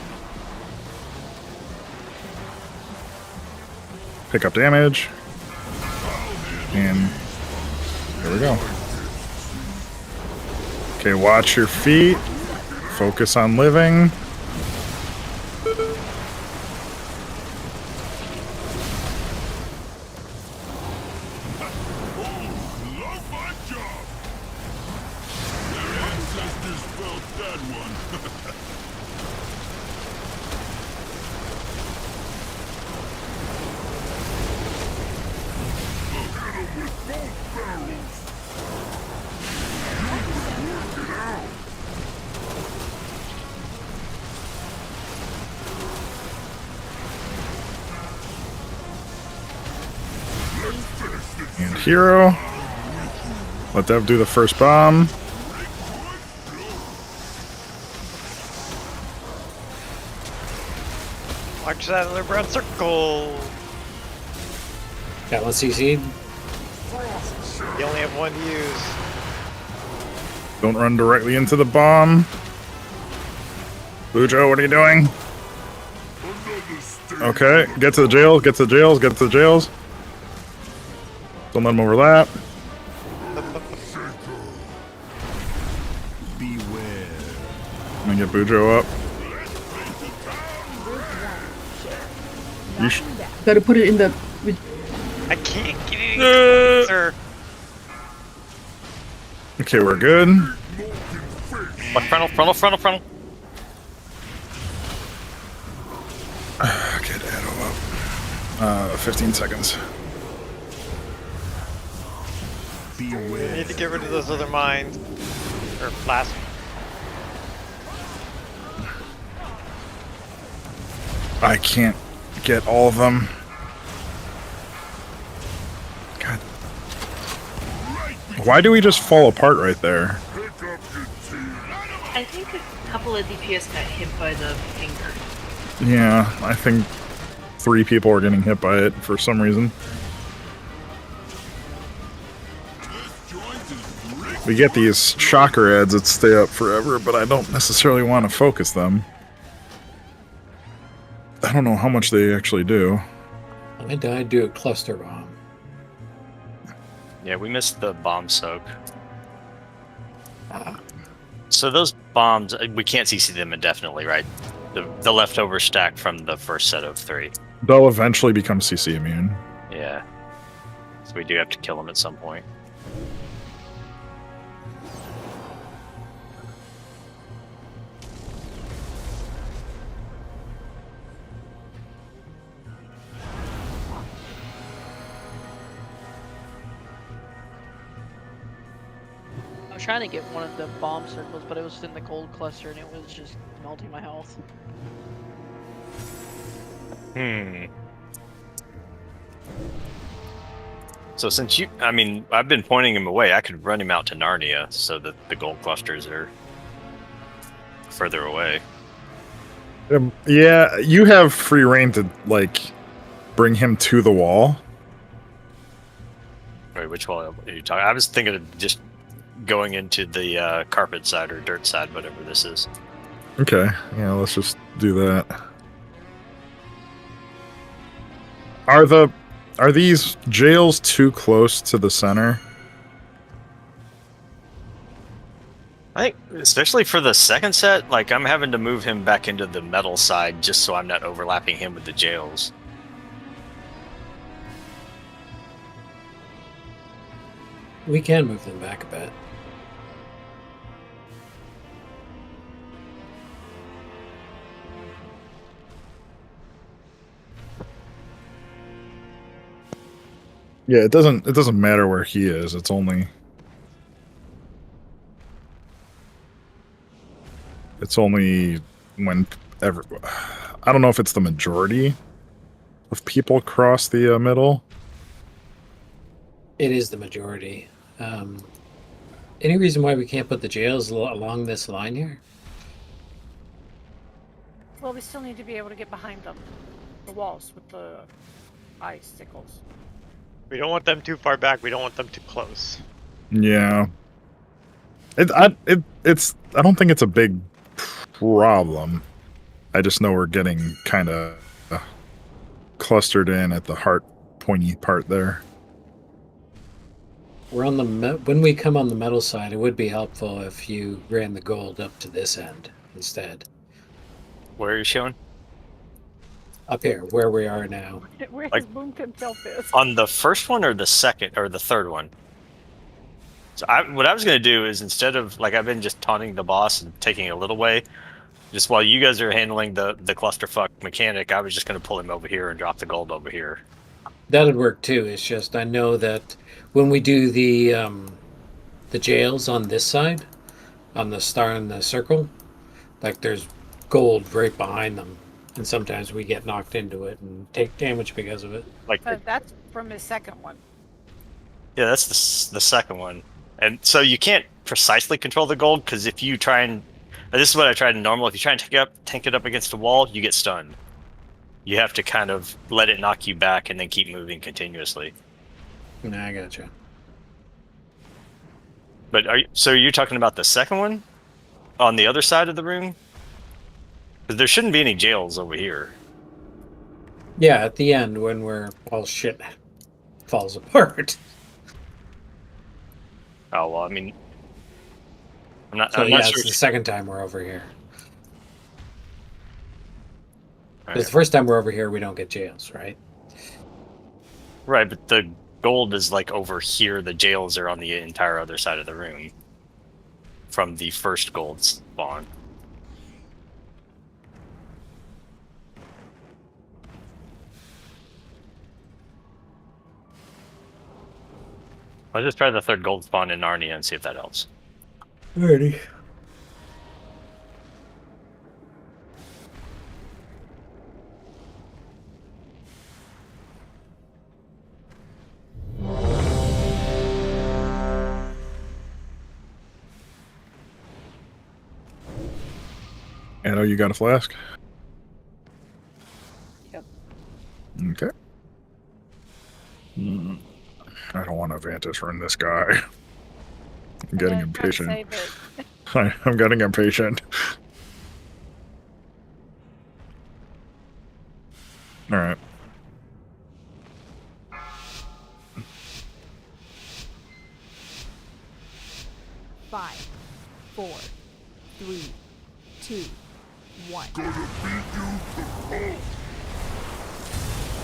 Pick up damage. And there we go. Okay, watch your feet. Focus on living. And hero. Let Dev do the first bomb. Watch that other brown circle. Got one CC'd. You only have one to use. Don't run directly into the bomb. Bujo, what are you doing? Okay, get to the jails, get to the jails, get to the jails. Don't let them overlap. Beware. I'm gonna get Bujo up. You Gotta put it in the. I can't get any closer. Okay, we're good. Frontal. Get Edo up. 15 seconds. We need to get rid of those other mines. Or blast. I can't get all of them. God. Why do we just fall apart right there? I think a couple of DPS got hit by the finger. Yeah, I think 3 people are getting hit by it for some reason. We get these shocker ads that stay up forever, but I don't necessarily want to focus them. I don't know how much they actually do. I died do a cluster bomb. Yeah, we missed the bomb soak. So those bombs, we can't CC them indefinitely, right? The leftover stack from the first set of 3. They'll eventually become CC immune. Yeah. So we do have to kill them at some point. I was trying to get one of the bomb circles, but it was in the gold cluster and it was just melting my health. So since I've been pointing him away, I could run him out to Narnia so that the gold clusters are further away. Yeah, you have free reign to like bring him to the wall. Wait, which wall are you talking? I was thinking of just going into the carpet side or dirt side, whatever this is. Okay, yeah, let's just do that. Are these jails too close to the center? I think, especially for the second set, like I'm having to move him back into the metal side just so I'm not overlapping him with the jails. We can move them back a bit. Yeah, it doesn't matter where he is. It's only when I don't know if it's the majority of people cross the middle. It is the majority. Any reason why we can't put the jails along this line here? Well, we still need to be able to get behind them, the walls with the icicles. We don't want them too far back. We don't want them too close. Yeah. I don't think it's a big problem. I just know we're getting kind of clustered in at the heart pointy part there. We're on the when we come on the metal side, it would be helpful if you ran the gold up to this end instead. Where are you showing? Up here, where we are now. Where Like- his boomkin felt this. On the first one or the second or the third one? So what I was going to do is instead of, like, I've been just taunting the boss and taking a little way, just while you guys are handling the clusterfuck mechanic, I was just going to pull him over here and drop the gold over here. That'd work too. It's just I know that when we do the jails on this side, on the star and the circle, like there's gold right behind them, and sometimes we get knocked into it and take damage because of it. Like That's from his second one. Yeah, that's the second one. And so you can't precisely control the gold, because if you try and... This is what I tried in normal. If you try and tank it up against a wall, you get stunned. You have to kind of let it knock you back and then keep moving continuously. Nah, I gotcha. But so you're talking about the second one? On the other side of the room? Because there shouldn't be any jails over here. Yeah, at the end when all shit falls apart. Oh, well, I mean... I'm not So I'm yeah, not it's sure. the second time we're over here. Right. Because the first time we're over here, we don't get jails, right? Right, but the gold is like over here. The jails are on the entire other side of the room. From the first gold spawn. I'll just try the third gold spawn in Narnia and see if that helps. Alrighty. Anno, you got a flask? Yep. Okay. I don't want to Vantis run this guy. I'm getting Yeah, try to impatient. save it. I'm getting impatient. Alright. Five, 4, 3, 2, 1.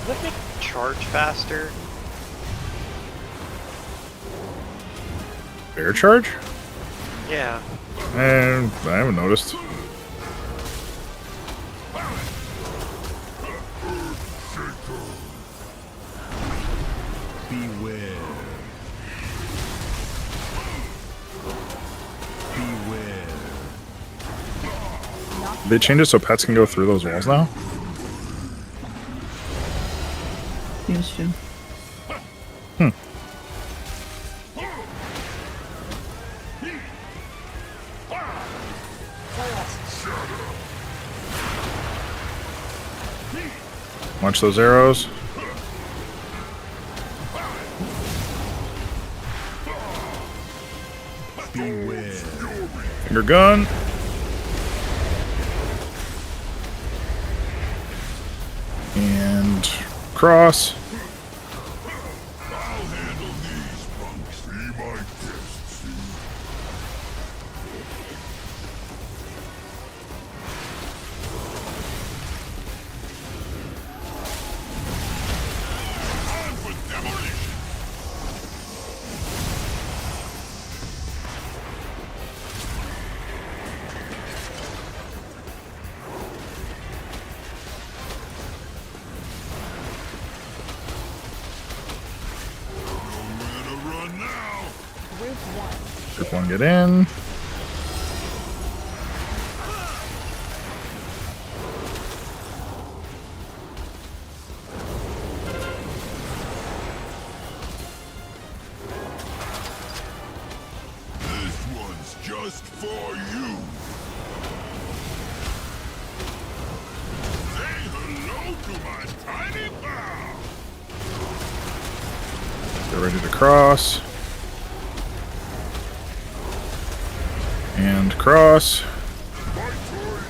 Would it charge faster? Air charge? Yeah. And I haven't noticed. Beware. Beware. They changed it so pets can go through those walls now? Yes, Jim. Hmm. Watch those arrows. Beware. Finger gun. And cross. I'll handle these punks. Be my guests. Time for demolition. Nowhere to run now. Group 1. Group 1 get in. This one's just for you. Say hello to my tiny pal. Get ready to cross. And cross. My turn.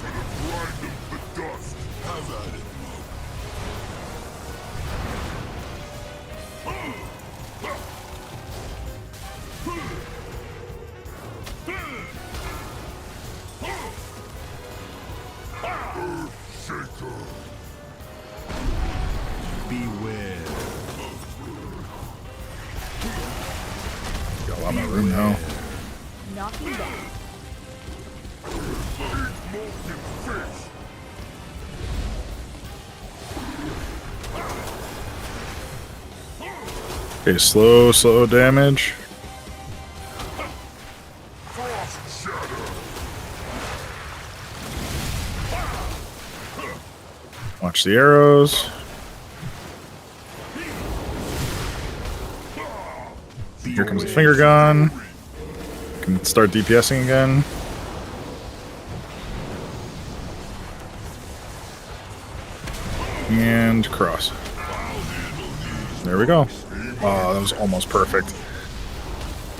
Gonna grind them to dust. Have at it. Shaker. Beware. Got a lot more room now. Knocking down. Okay, slow damage. Watch the arrows. Here comes the finger gun. Can start DPSing again. And cross. There we go. Oh, that was almost perfect.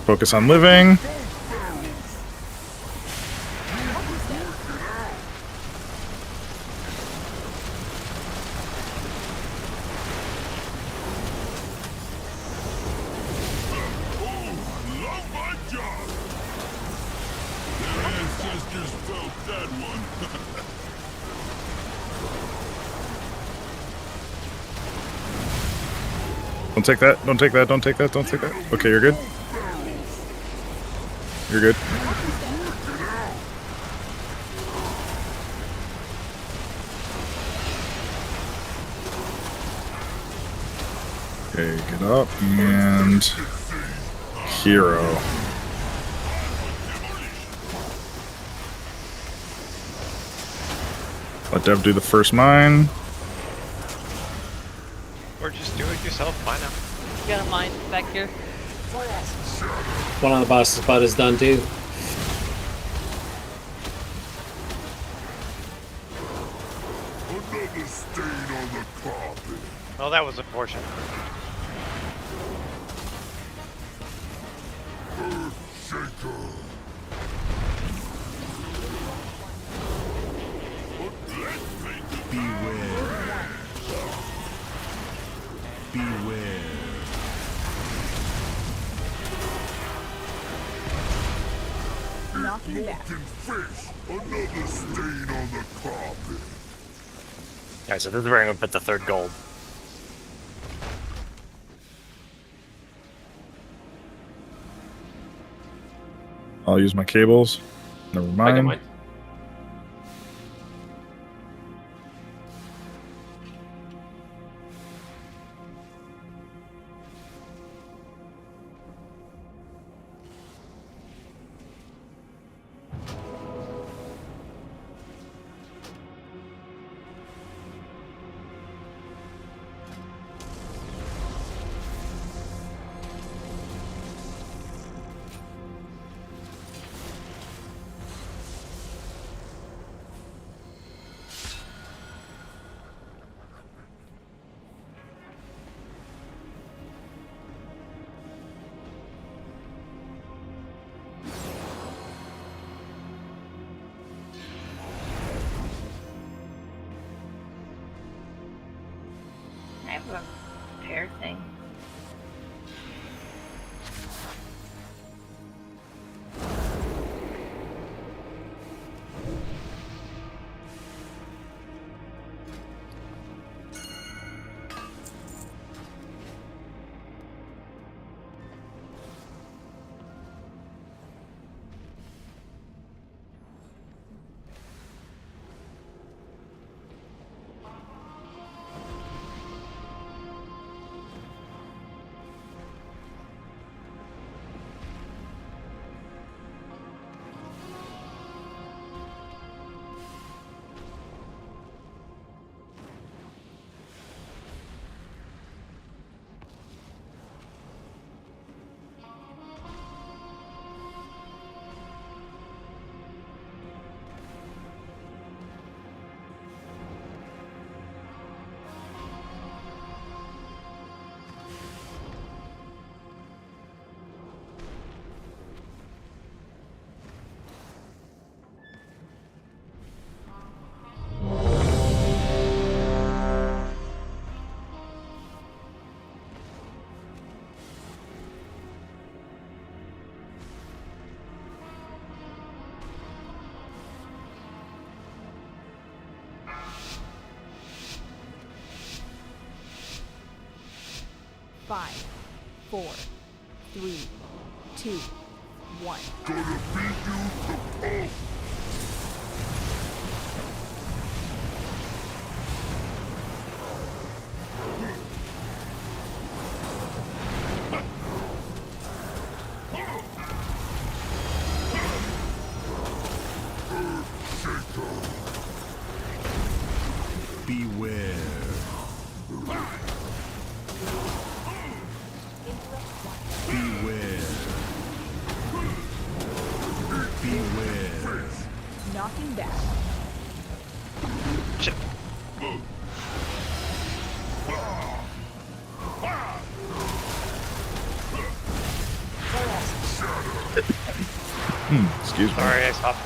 Focus on living. Don't take that, don't take that, don't take that, don't take that. Okay, you're good. You're good. Okay, get up and hero. Let Dev do the first mine. Or just do it yourself. Why not? You got a mine back here. One on the boss's butt is done too. Another stain on the carpet. Well, that was unfortunate. Shaker. Beware. Beware. Knocking back. Fish. Another stain on the carpet. Alright, so this is where I'm gonna put the third gold. I'll use my cables. Never I got mind. mine. 5, 4, 3, 2, 1. Beware. Beware. Beware. Knocking back. Shit. Excuse me. Sorry, I stopped.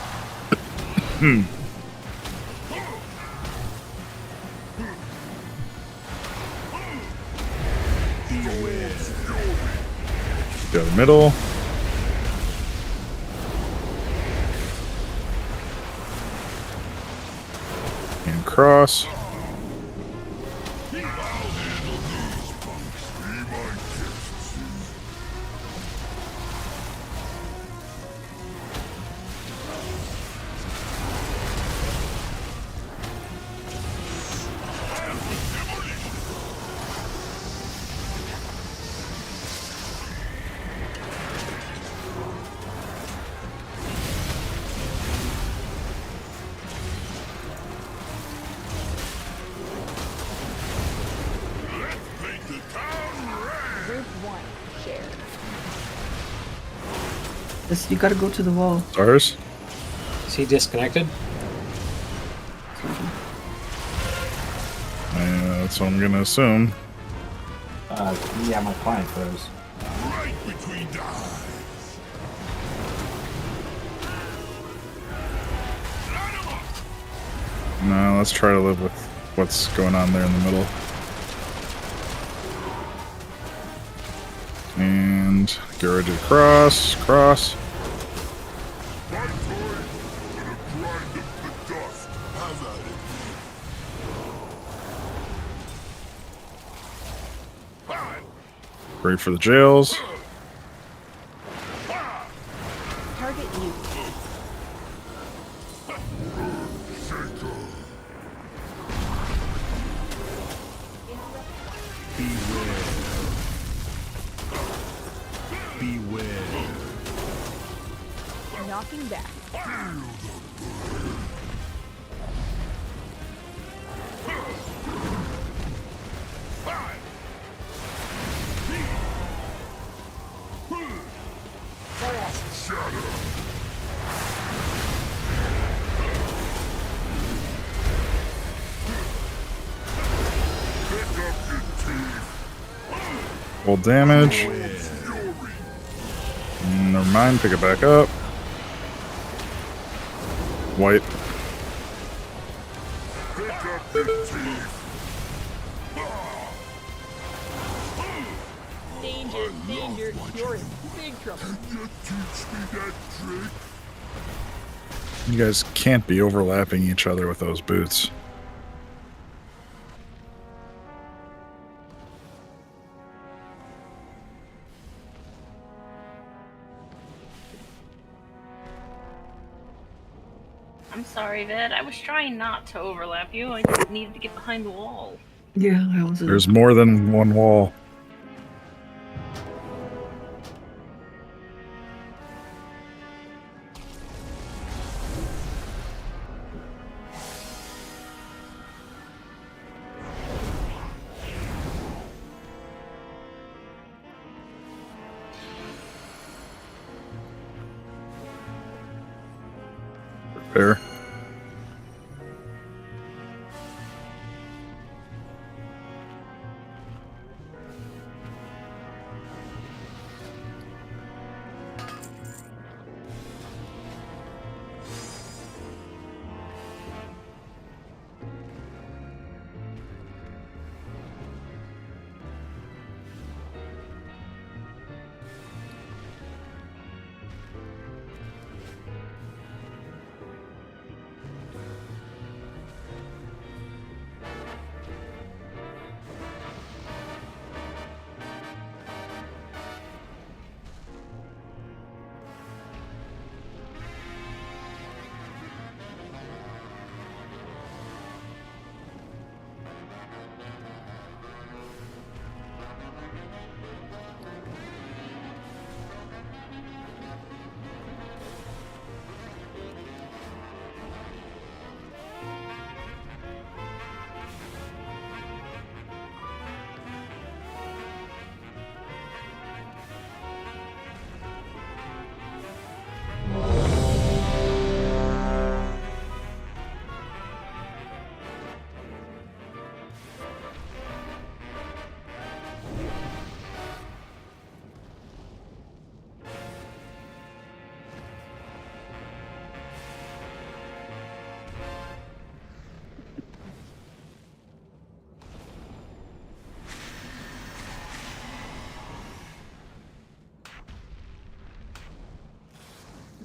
Go to the middle. And cross. Group 1, share. This, you gotta go to the wall. Stars. Is he disconnected? That's what I'm gonna assume. Yeah, my client froze. Right between the eyes. No, let's try to live with what's going on there in the middle. And get ready to cross. Cross. My toy gonna grind up the dust. Have at it. Great for the jails. Target you. Beware. Knocking back. Full damage. Never mind, pick it back up. White. Danger, danger, you're in big trouble. Can you teach me that trick? You guys can't be overlapping each other with those boots. I'm sorry, Vid. I was trying not to overlap you. I just needed to get behind the wall. Yeah, I was. There's more than one wall. There.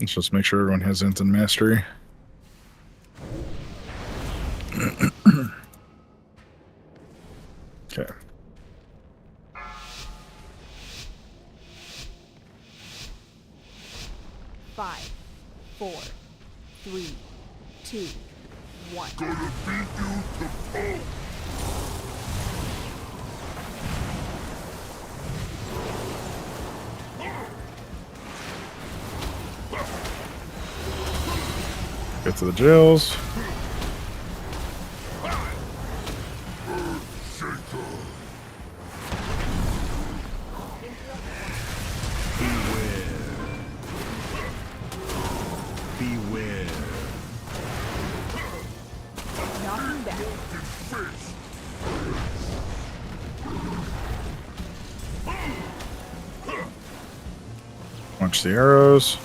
Let's just make sure everyone has instant mastery. Okay. Five, 4, 3, 2, 1. Gonna beat you to pulp. Get to the jails. Beware. Knocking back. Watch the arrows.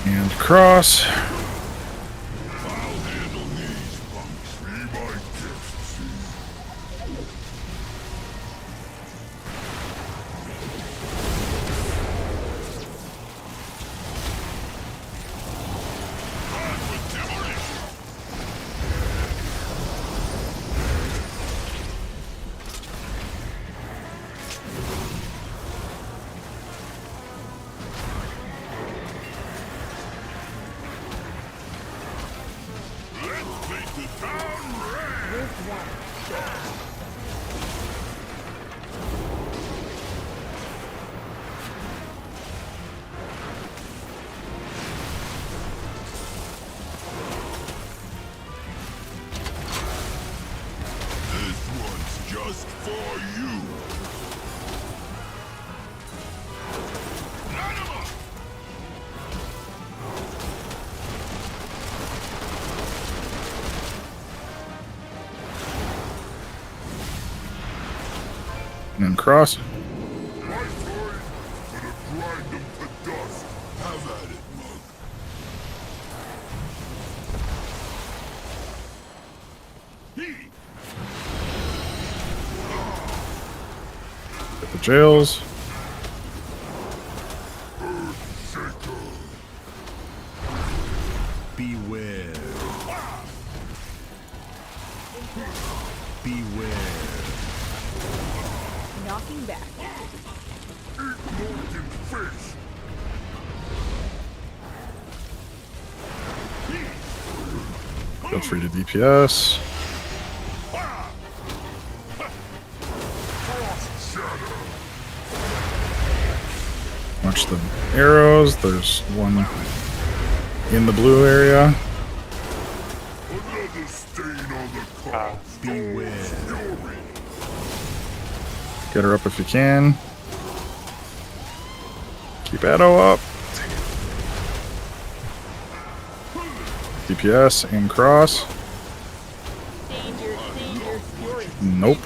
And cross. Just for you. And then cross. Get the jails. Beware. Beware. Knocking back. Feel free to DPS. Watch the arrows. There's one in the blue area. Another stain on the car. Beware. Get her up if you can. Keep Addo up. DPS and cross. Nope.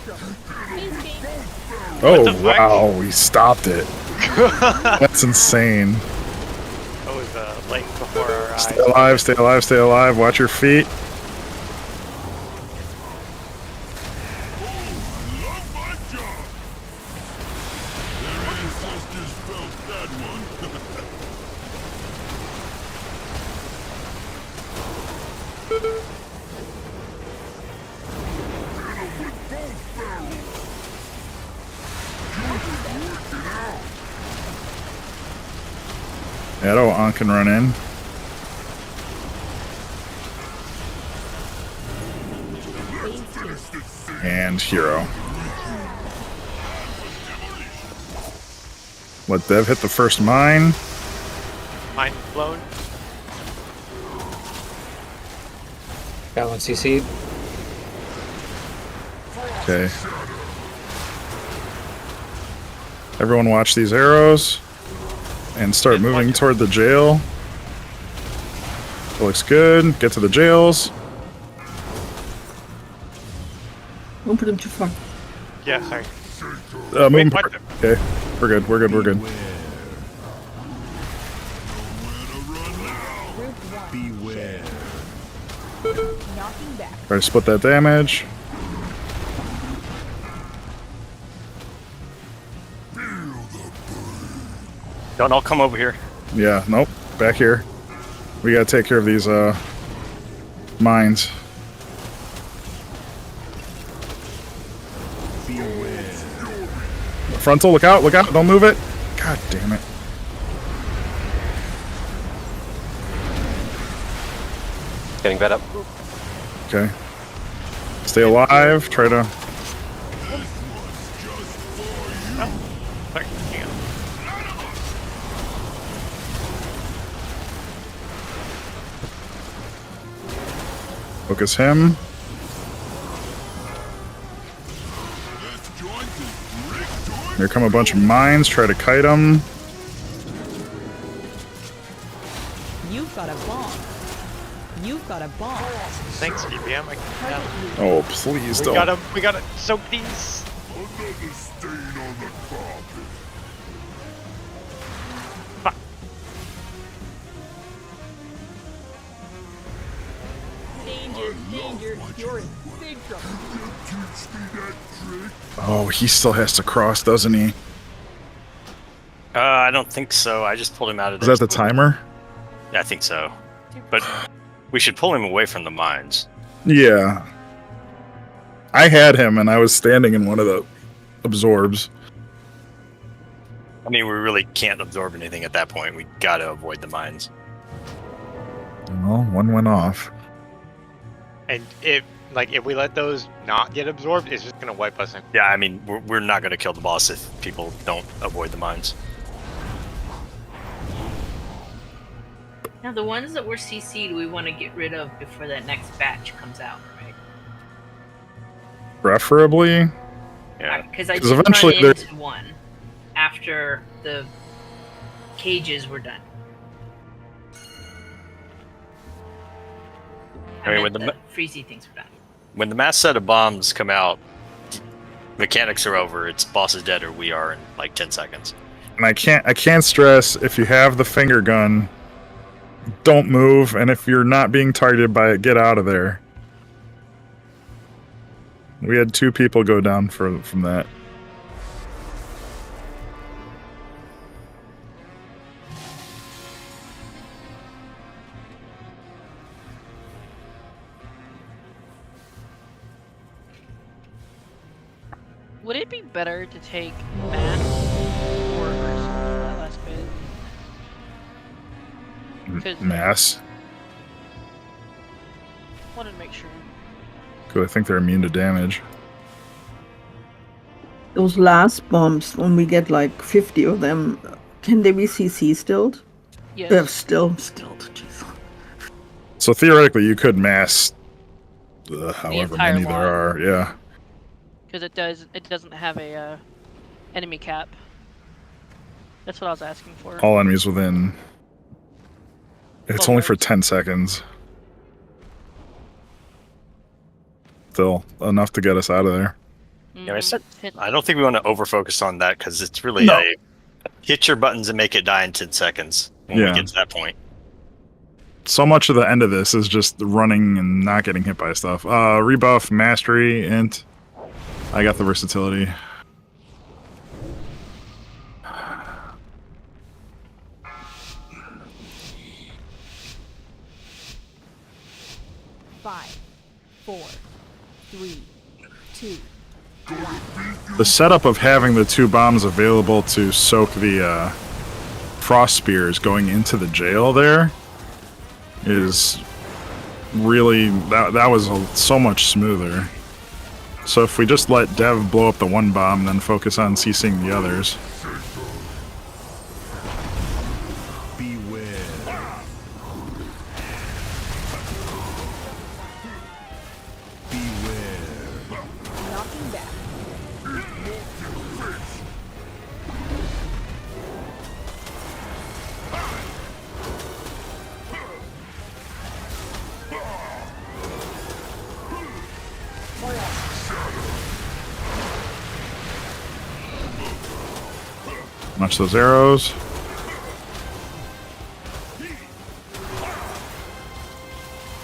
Oh wow, we stopped it. That's insane. That was light before our eyes. Stay alive, stay alive, stay alive. Watch your feet. Addo on can run in. And hero. Let Dev hit the first mine. Mind blown. Got one CC'd. Okay. Everyone watch these arrows. And start moving toward the jail. Looks good. Get to the jails. Don't put him too far. Yeah, sorry. Moving part. Okay, we're good. We're good. We're good. Beware. Knocking back. Try to split that damage. Don't all come over here. Yeah, nope. Back here. We gotta take care of these mines. Frontal, look out, don't move it. God damn it. Getting bed up. Okay. Stay alive, try to... Focus him. Here come a bunch of mines, try to kite them. You've got a bomb. You've got a bomb. Thanks, EBM. Oh, please don't. We gotta soak these. Another stain on the carpet. Danger, you're in big trouble. Oh, he still has to cross, doesn't he? I don't think so. I just pulled him out of Is there. that the timer? Yeah, I think so. But we should pull him away from the mines. Yeah. I had him and I was standing in one of the absorbs. I mean, we really can't absorb anything at that point. We gotta avoid the mines. Well, one went off. And if we let those not get absorbed, it's just gonna wipe us in. Yeah, I mean, we're not gonna kill the boss if people don't avoid the mines. Now, the ones that were CC'd, we want to get rid of before that next batch comes out, right? Preferably. Yeah. Because I 'Cause did eventually run into one after the cages were done. I mean, when the freezy things were done. when the mass set of bombs come out, mechanics are over. It's boss is dead or we are in like 10 seconds. And I can't stress, if you have the finger gun, don't move, and if you're not being targeted by it, get out of there. We had 2 people go down from that. Would it be better to take mass or Ursula for that last bit? 'Cause Mass. wanted to make sure. Because I think they're immune to damage. Those last bombs, when we get like 50 of them, can they be CC stilled? Yes. They're still stilled. Jeez. So theoretically, you could mass however entire many there lot. are. Yeah. Because it doesn't have a enemy cap. That's what I was asking for. All enemies within. It's only for 10 seconds. Still enough to get us out of there. Yeah, I don't think we want to over-focus on that because it's really No. hit your buttons and make it die in 10 seconds when Yeah. we get to that point. So much of the end of this is just running and not getting hit by stuff. Rebuff, mastery, int. I got the versatility. Five, 4, 3, 2, 1. The setup of having the 2 bombs available to soak the frost spears going into the jail there is really that was so much smoother. So if we just let Dev blow up the 1 bomb, then focus on CCing the others. Knocking back. Watch those arrows.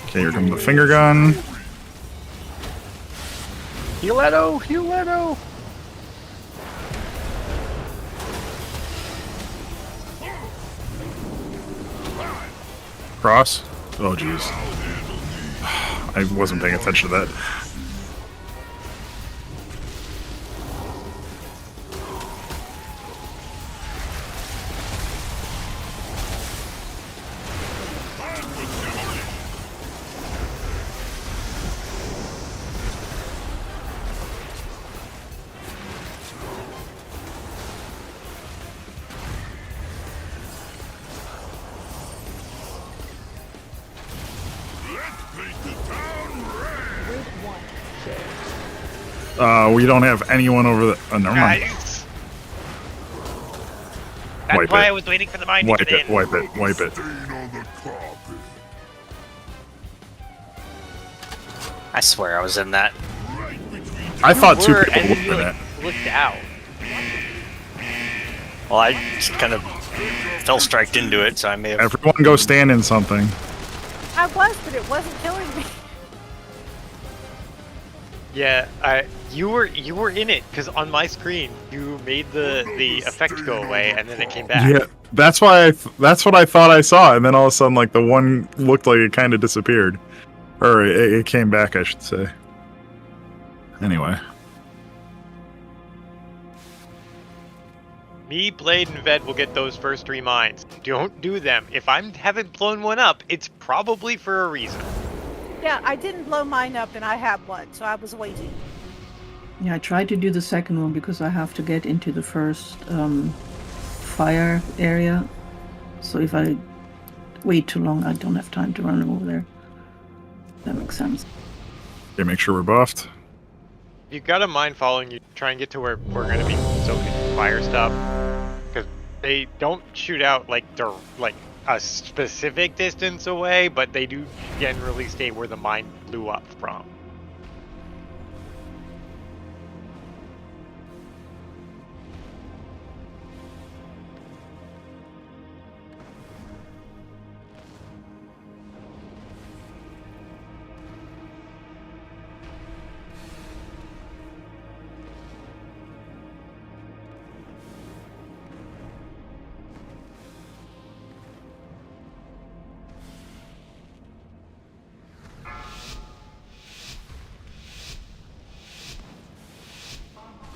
Okay, here comes the finger gun. Healetto! Healetto! Cross. Oh, jeez. I wasn't paying attention to that. We don't have anyone over the. Oh, never mind. Guys! That's Wipe why it. I was waiting for the mine Wipe to get it, in. wipe it, wipe it. I swear I was in that. I thought two were, people and were then you, in like, it. looked out. Well, I just kind of fell striked into it, so I may have. Everyone go stand in something. I was, but it wasn't killing me. Yeah, you were in it because on my screen you made the effect go away and then it came back. Yeah, that's why. That's what I thought I saw, and then all of a sudden, like the one looked like it kind of disappeared, or it came back, I should say. Anyway. Me, Blade, and Ved will get those first 3 mines. Don't do them. If I haven't blown one up, it's probably for a reason. Yeah, I didn't blow mine up and I had one, so I was waiting. Yeah, I tried to do the second one because I have to get into the first fire area. So if I wait too long, I don't have time to run over there. That makes sense. Okay, make sure we're buffed. If you've got a mine following you, try and get to where we're going to be soaking fire stuff. Because they don't shoot out like they're like a specific distance away, but they do generally stay where the mine blew up from.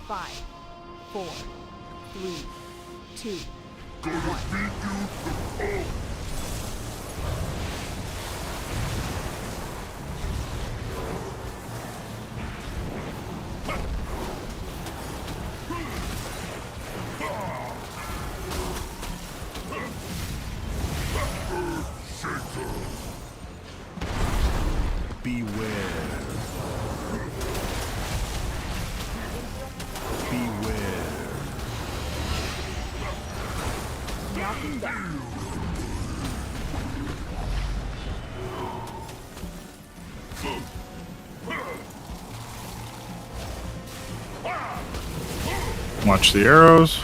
Five, 4, 3, 2, 1. Beware. Knocking down. Watch the arrows.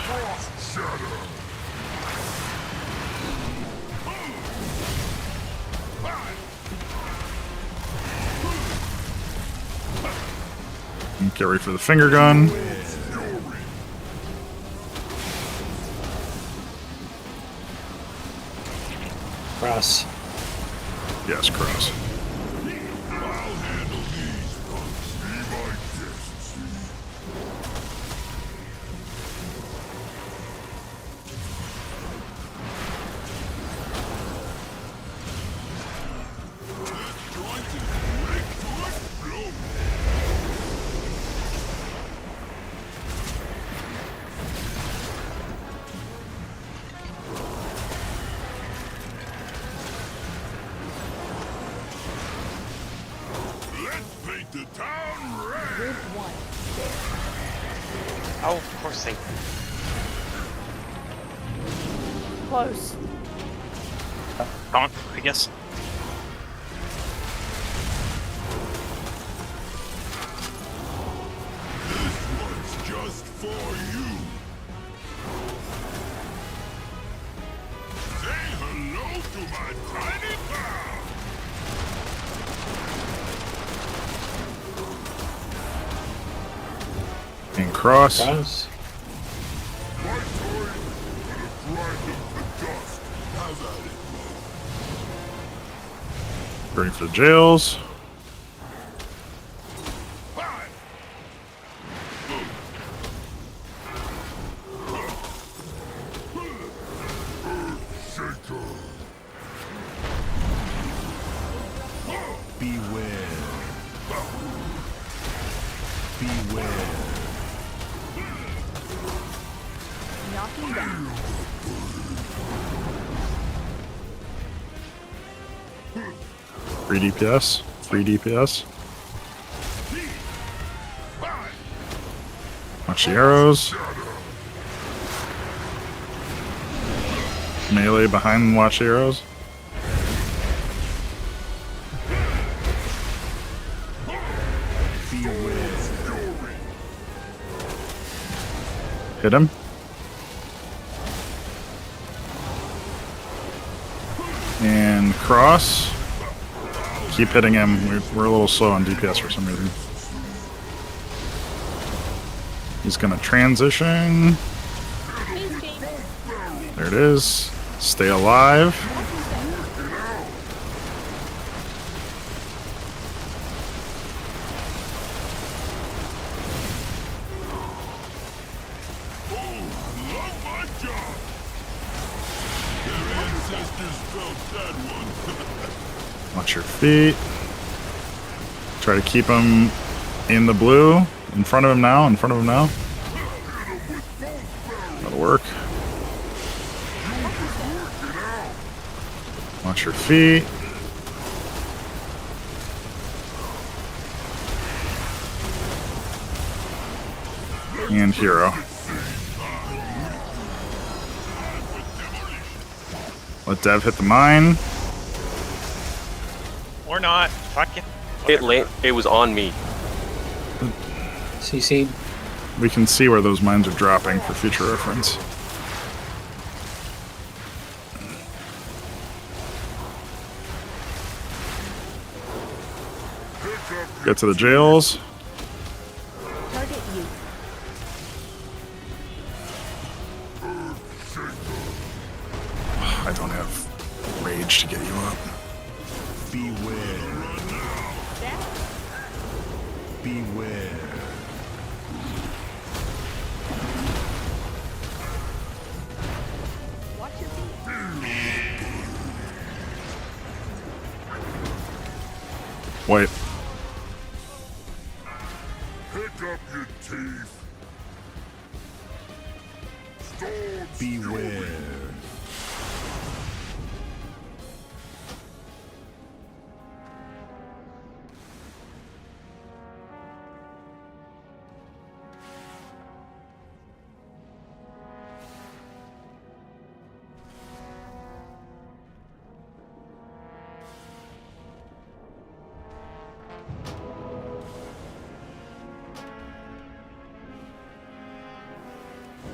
And get ready for the finger gun. Cross. Yes, cross. The town red. Group 1. Oh, of course they. Close. Taunt, I guess. This one's just for you. And cross. Cross. Ready for the jails. Beware. Beware. Knocking down. Free DPS. Free DPS. Watch the arrows. Melee behind, watch the arrows. Hit him. And cross. Keep hitting him. We're a little slow on DPS for some reason. He's gonna transition. There it is. Stay alive. Watch your feet. Try to keep him in the blue. In front of him now. In front of him now. That'll work. Watch your feet. And hero. Let Dev hit the mine. Or not. Fuck it. It was on me. CC. We can see where those mines are dropping for future reference. Get to the jails. Target you. I don't have rage to get you up. Beware. Beware. Watch your feet. Wait. Pick up your teeth. Beware.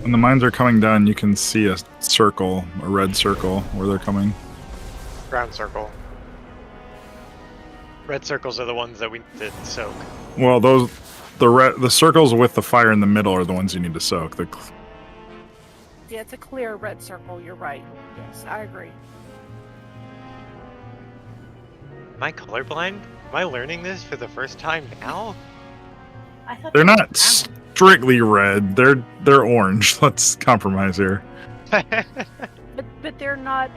When the mines are coming down, you can see a circle, a red circle, where they're coming. Ground circle. Red circles are the ones that we need to soak. Well, the circles with the fire in the middle are the ones you need to soak. Yeah, it's a clear red circle. You're right. Yes, I agree. Am I colorblind? Am I learning this for the first time now? I thought They're not strictly red. They're orange. Let's compromise here. But they're not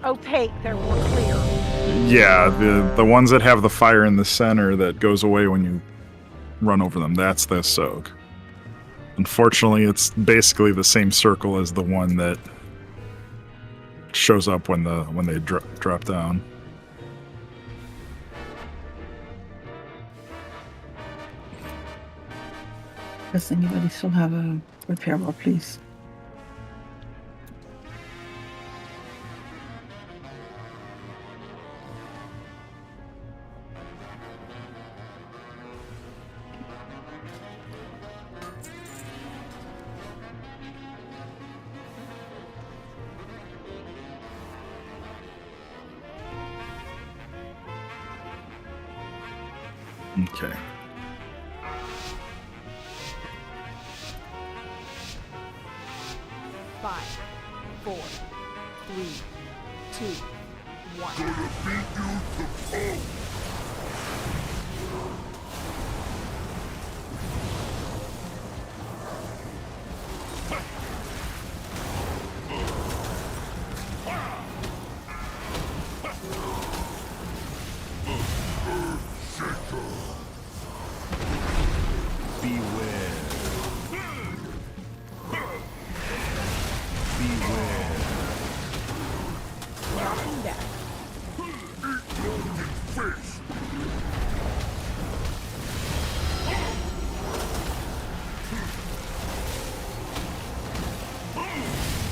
opaque. They're more clear. Yeah, the ones that have the fire in the center that goes away when you run over them, that's the soak. Unfortunately, it's basically the same circle as the one that shows up when they drop down. Does anybody still have a repair wall, please? Okay. 5, 4, 3, 2, 1. Knocking back.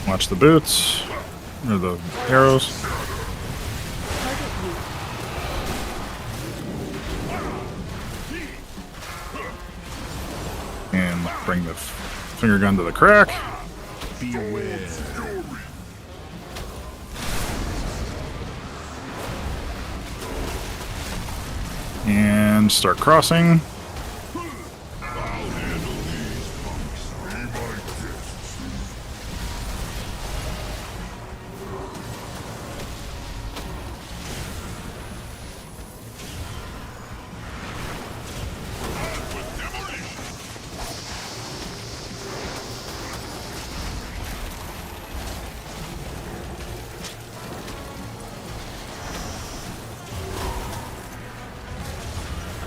Watch the boots. Or the arrows. Target you. And bring the finger gun to the crack. Beware. And start crossing.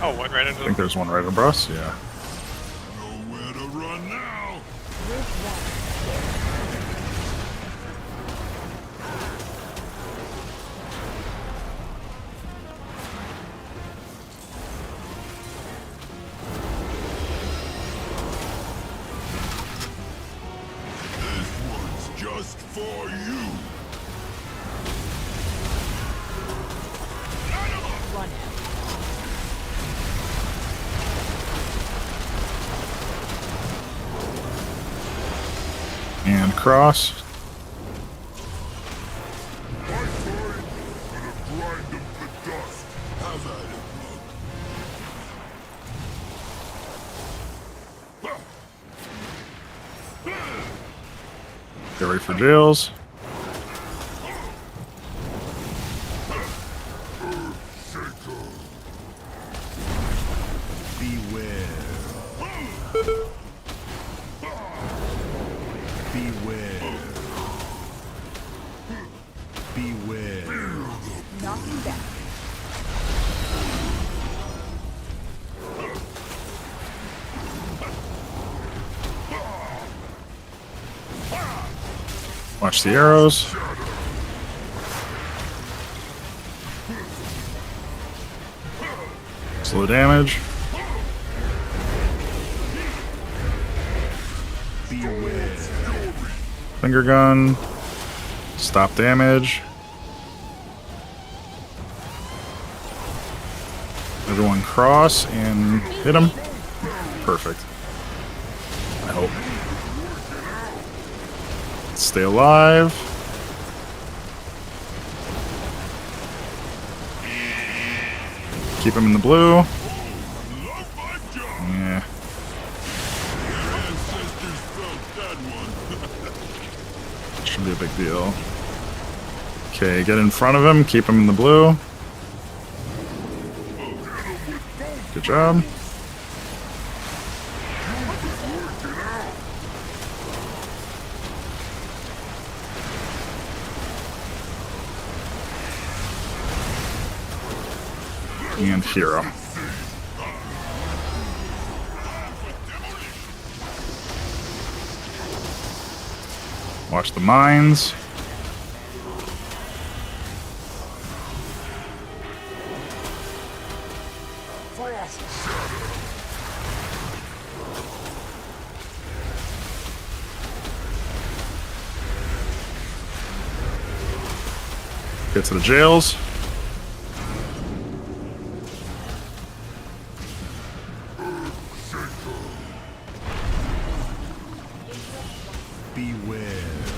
Oh, one right I under think the... there's one right across. Yeah. Nowhere to run now. This one's just for you. Run out. And cross. Get ready for jails. Beware. Beware. Beware. Knocking back. Watch the arrows. Slow damage. Beware. Finger gun. Stop damage. Everyone cross and hit him. Perfect. I hope. Stay alive. Keep him in the blue. Yeah. Should be a big deal. Okay, get in front of him. Keep him in the blue. Good job. And hero. Watch the mines. Get to the jails.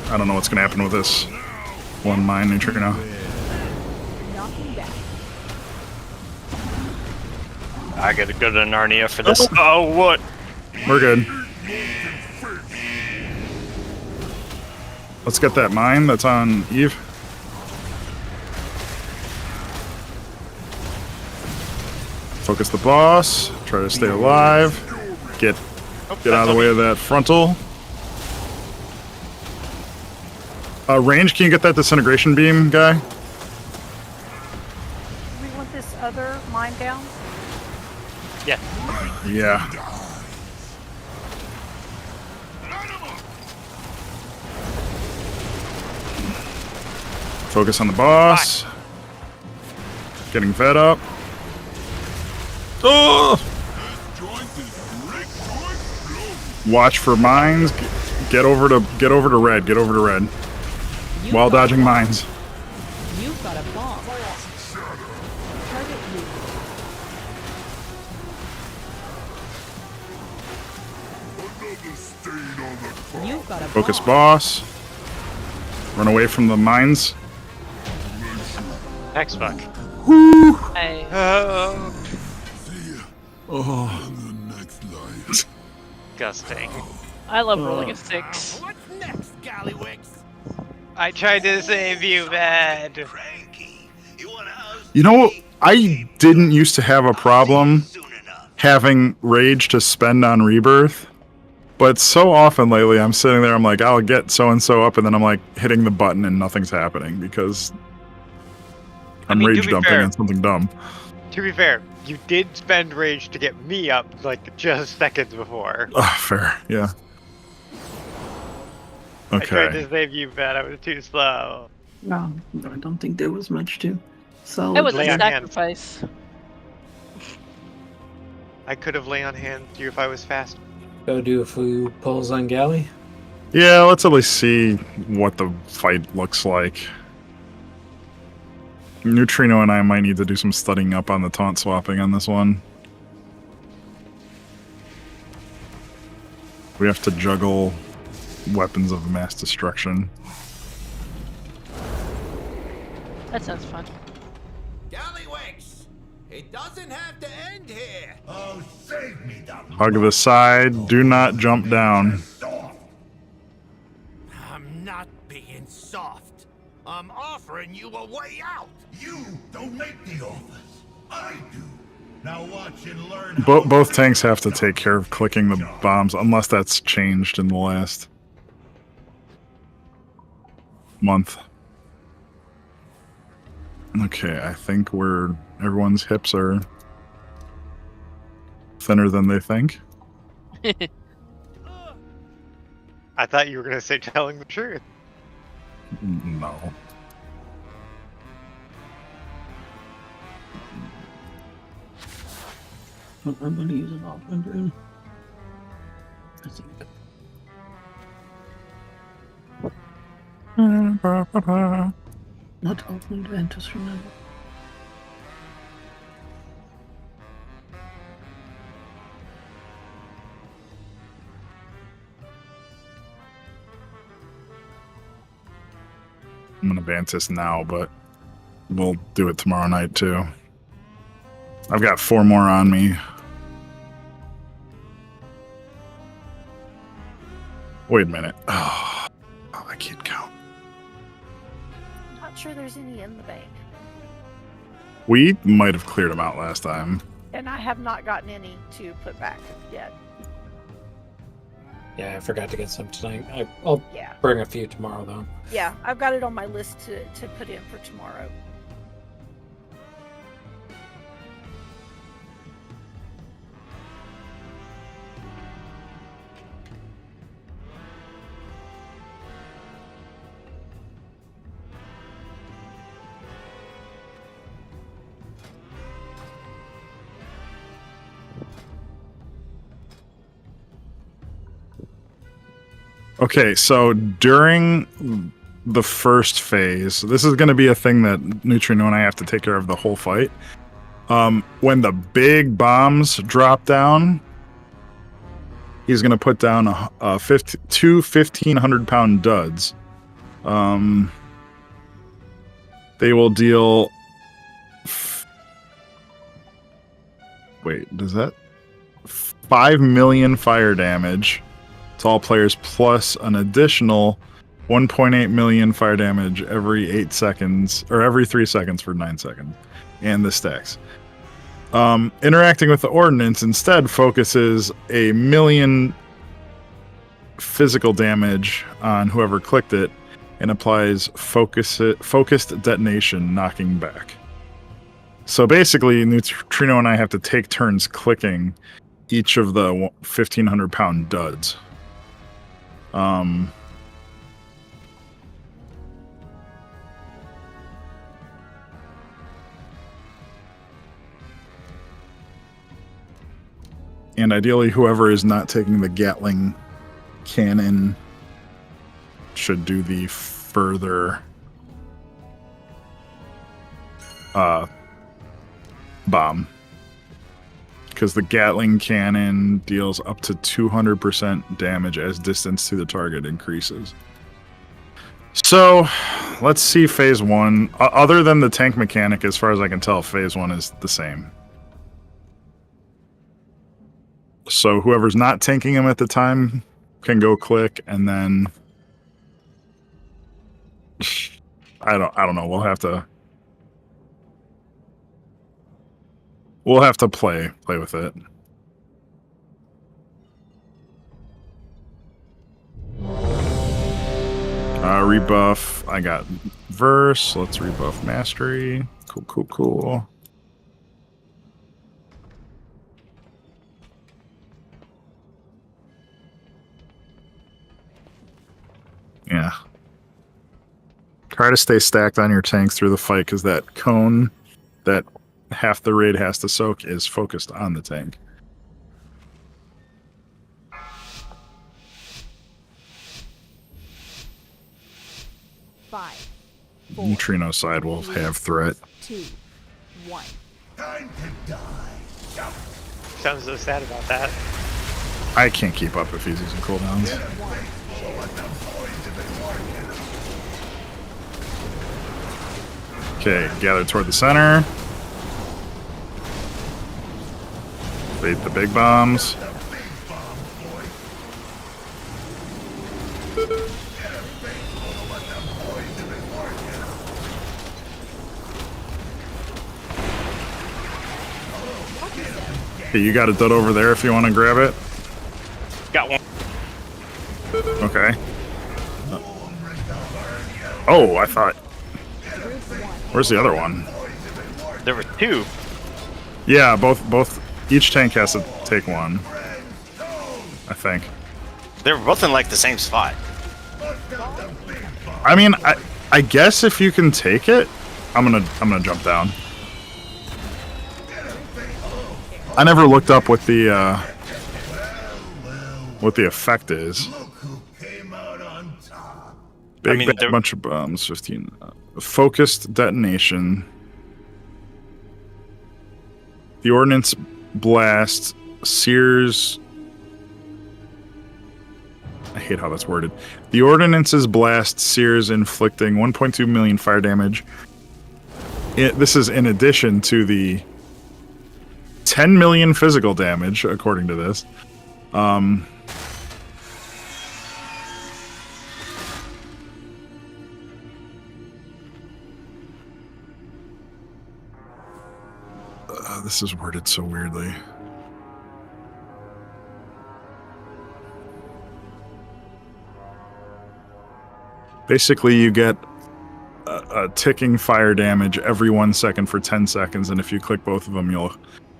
I don't know what's gonna happen with this one mine trigger now. Knocking back. I gotta go to Narnia for this. Oh, what? We're good. Let's get that mine that's on Eve. Focus the boss. Try to stay alive. Get out of the way of that frontal. Range, can you get that disintegration beam guy? Do we want this other mine down? Yeah. Yeah. Focus on the boss. Getting fed up. Oh! Watch for mines. Get over to red. Get over to red. While dodging mines. You've got a bomb. Target You've got a Focus boss. Run away from the mines. Next fuck. Woo! Hey. Oh. Disgusting. I love rolling a 6. What's next, Gallywix? I tried to save you, man. You know, I didn't used to have a problem having rage to spend on rebirth, but so often lately I'm sitting there, I'm like, I'll get so-and-so up, and then I'm like hitting the button and nothing's happening because I'm rage dumping on something dumb. To be fair, you did spend rage to get me up like just seconds before. Fair, yeah. I tried Okay. to save you, man. I was too slow. No, I don't think there was much to. So It was a Lay on hands. sacrifice. I could have lay on hand to you if I was fast. Go do a few pulls on Galley. Yeah, let's at least see what the fight looks like. Neutrino and I might need to do some studying up on the taunt swapping on this one. We have to juggle weapons of mass destruction. That sounds fun. Gallywix! It doesn't have to end here! Oh, save me, Hug the side, do not jump down. I'm not being soft. I'm offering you a way out! You don't make the offers. I do. Now watch and learn. Both tanks have to take care of clicking the bombs, unless that's changed in the last month. Okay, I think everyone's hips are thinner than they think. I thought you were gonna say telling the truth. No. I'm going to use an offline rune. I think. Not offline Ventus, remember. I'm gonna Vantis now, but we'll do it tomorrow night too. I've got 4 more on me. Wait a minute. Oh, I can't count. Not sure there's any in the bank. We might have cleared them out last time. And I have not gotten any to put back yet. Yeah, I forgot to get some tonight. I'll Yeah. bring a few tomorrow, though. Yeah, I've got it on my list to put in for tomorrow. Okay, so during the first phase, this is going to be a thing that Neutrino and I have to take care of the whole fight. When the big bombs drop down, he's going to put down two 1,500-pound duds. They will deal... Wait, does that... 5 million fire damage to all players, plus an additional 1.8 million fire damage every 8 seconds, or every 3 seconds for 9 seconds. And this stacks. Interacting with the ordnance instead focuses 1 million physical damage on whoever clicked it and applies focused detonation, knocking back. So basically, Neutrino and I have to take turns clicking each of the 1,500-pound duds. And ideally, whoever is not taking the Gatling cannon should do the further bomb. Because the Gatling cannon deals up to 200% damage as distance to the target increases. So, let's see phase 1. Other than the tank mechanic, as far as I can tell, phase 1 is the same. So whoever's not tanking him at the time can go click, and then I don't know. We'll have to play with it. Rebuff. I got verse. Let's rebuff mastery. Cool. Yeah. Try to stay stacked on your tanks through the fight, because that cone that half the raid has to soak is focused on the tank. Five, Neutrino side will have threat. 2, 1. Time to die. Sounds so sad about that. I can't keep up if he's using cooldowns. Okay, gather toward the center. Bait the big bombs. Okay, you got a dud over there if you want to grab it. Got one. Okay. Oh, I thought. Where's the other one? There were two. Yeah, both. Each tank has to take one. I think. They were both in like the same spot. I mean, I guess if you can take it, I'm gonna jump down. I never looked up what the effect is. Big bad bunch of bombs. 15. Focused detonation. The ordnance blast sears. I hate how that's worded. The ordnance's blast sears, inflicting 1.2 million fire damage. This is in addition to the 10 million physical damage, according to this. This is worded so weirdly. Basically, you get a ticking fire damage every 1 second for 10 seconds, and if you click both of them, you'll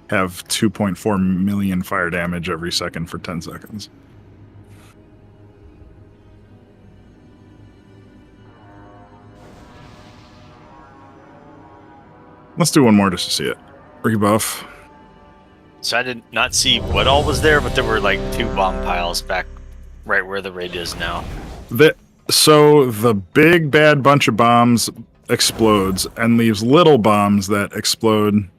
have 2.4 million fire damage every second for 10 seconds. Let's do one more just to see it. Rebuff. So I did not see what all was there, but there were like 2 bomb piles back right where the raid is now. So the big bad bunch of bombs explodes and leaves little bombs that explode.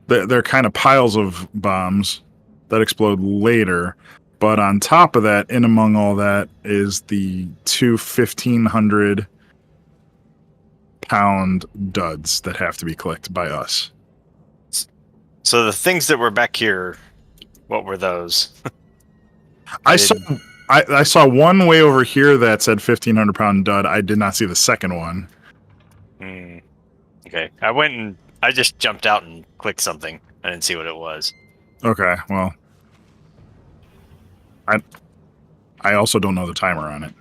They're kind of piles of bombs that explode later. But on top of that, in among all that, is the 2 1,500-pound duds that have to be clicked by us. So the things that were back here, what were those? I saw I saw one way over here that said 1,500 pound dud. I did not see the second one. Okay, I went and I just jumped out and clicked something. I didn't see what it was. Okay, well, I also don't know the timer on it.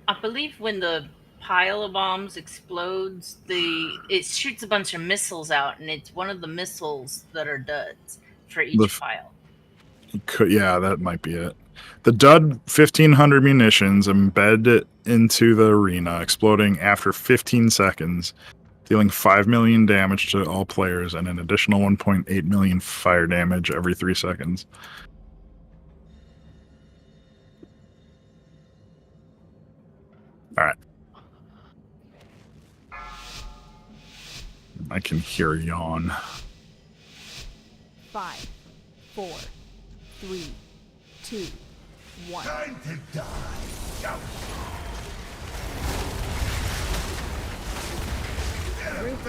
I believe when the pile of bombs explodes, it shoots a bunch of missiles out, and it's one of the missiles that are duds for each pile. Yeah, that might be it. The dud 1,500 munitions embed into the arena, exploding after 15 seconds, dealing 5 million damage to all players and an additional 1.8 million fire damage every 3 seconds. All right. I can hear yawn. 5, 4, 3, 2, 1. Time to die. Go. Group 1.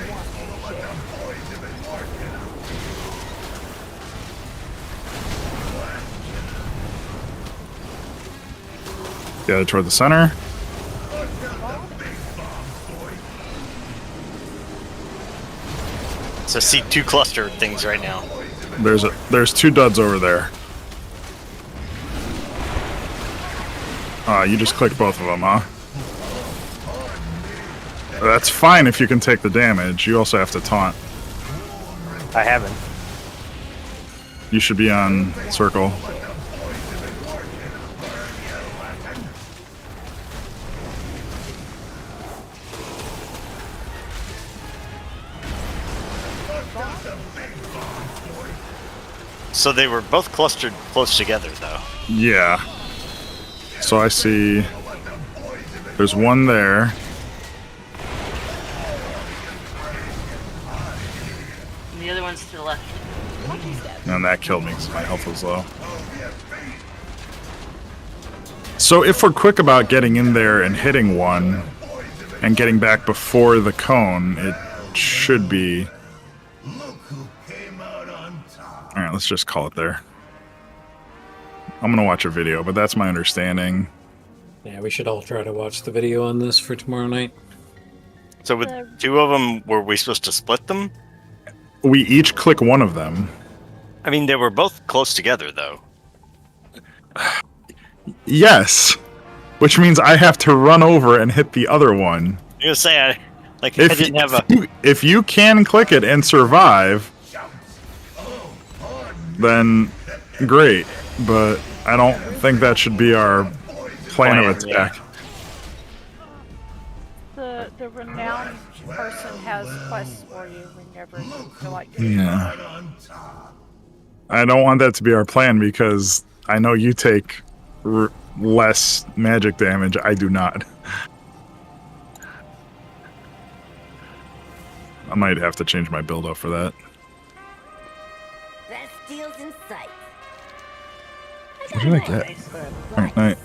Gather toward the center. So see 2 cluster things right now. There's 2 duds over there. You just clicked both of them, huh? That's fine if you can take the damage. You also have to taunt. I haven't. You should be on circle. So they were both clustered close together, though. Yeah. So I see there's one there. And the other one's to the left. And that killed me because my health was low. So if we're quick about getting in there and hitting one and getting back before the cone, it should be... Alright, let's just call it there. I'm gonna watch a video, but that's my understanding. Yeah, we should all try to watch the video on this for tomorrow night. So with 2 of them, were we supposed to split them? We each click one of them. I mean, they were both close together, though. Yes, which means I have to run over and hit the other one. You gonna say I didn't have a. If you can click it and survive, then great. But I don't think that should be our plan of attack. The renowned person has quests for you whenever you feel like doing Yeah. I don't want that to be our plan because I know you take less magic damage. I do not. I might have to change my build up for that. Best deals in sight. What did I get? Alright, night.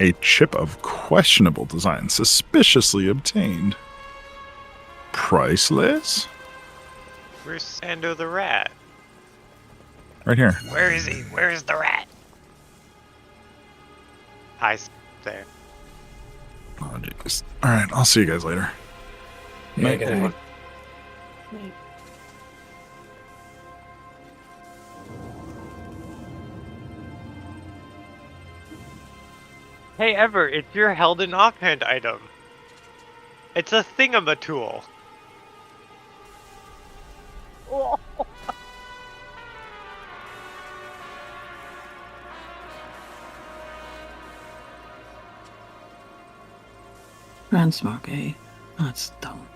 A chip of questionable design, suspiciously obtained. Priceless? Where's Sando the rat? Right here. Where is he? Where is the rat? Hi, there. Oh, jeez. Alright, I'll see you guys later. Yeah, good night. Hey, Ever, it's your held in offhand item. It's a thingamatool. Oh. Transmog, eh? That's dumb.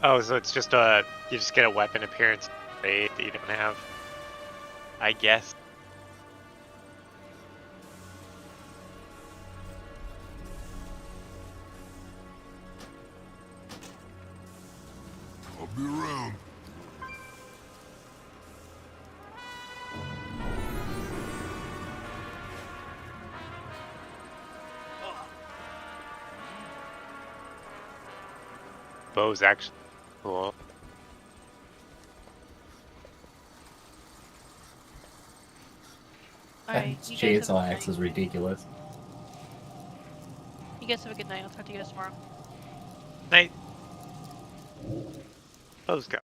Oh, so it's just you just get a weapon appearance that you don't have. I guess. I'll be around. bow's actually cool. Alright, That you guys have a chainsaw good axe night. is ridiculous. You guys have a good night. I'll talk to you guys tomorrow. Night. Bow's go.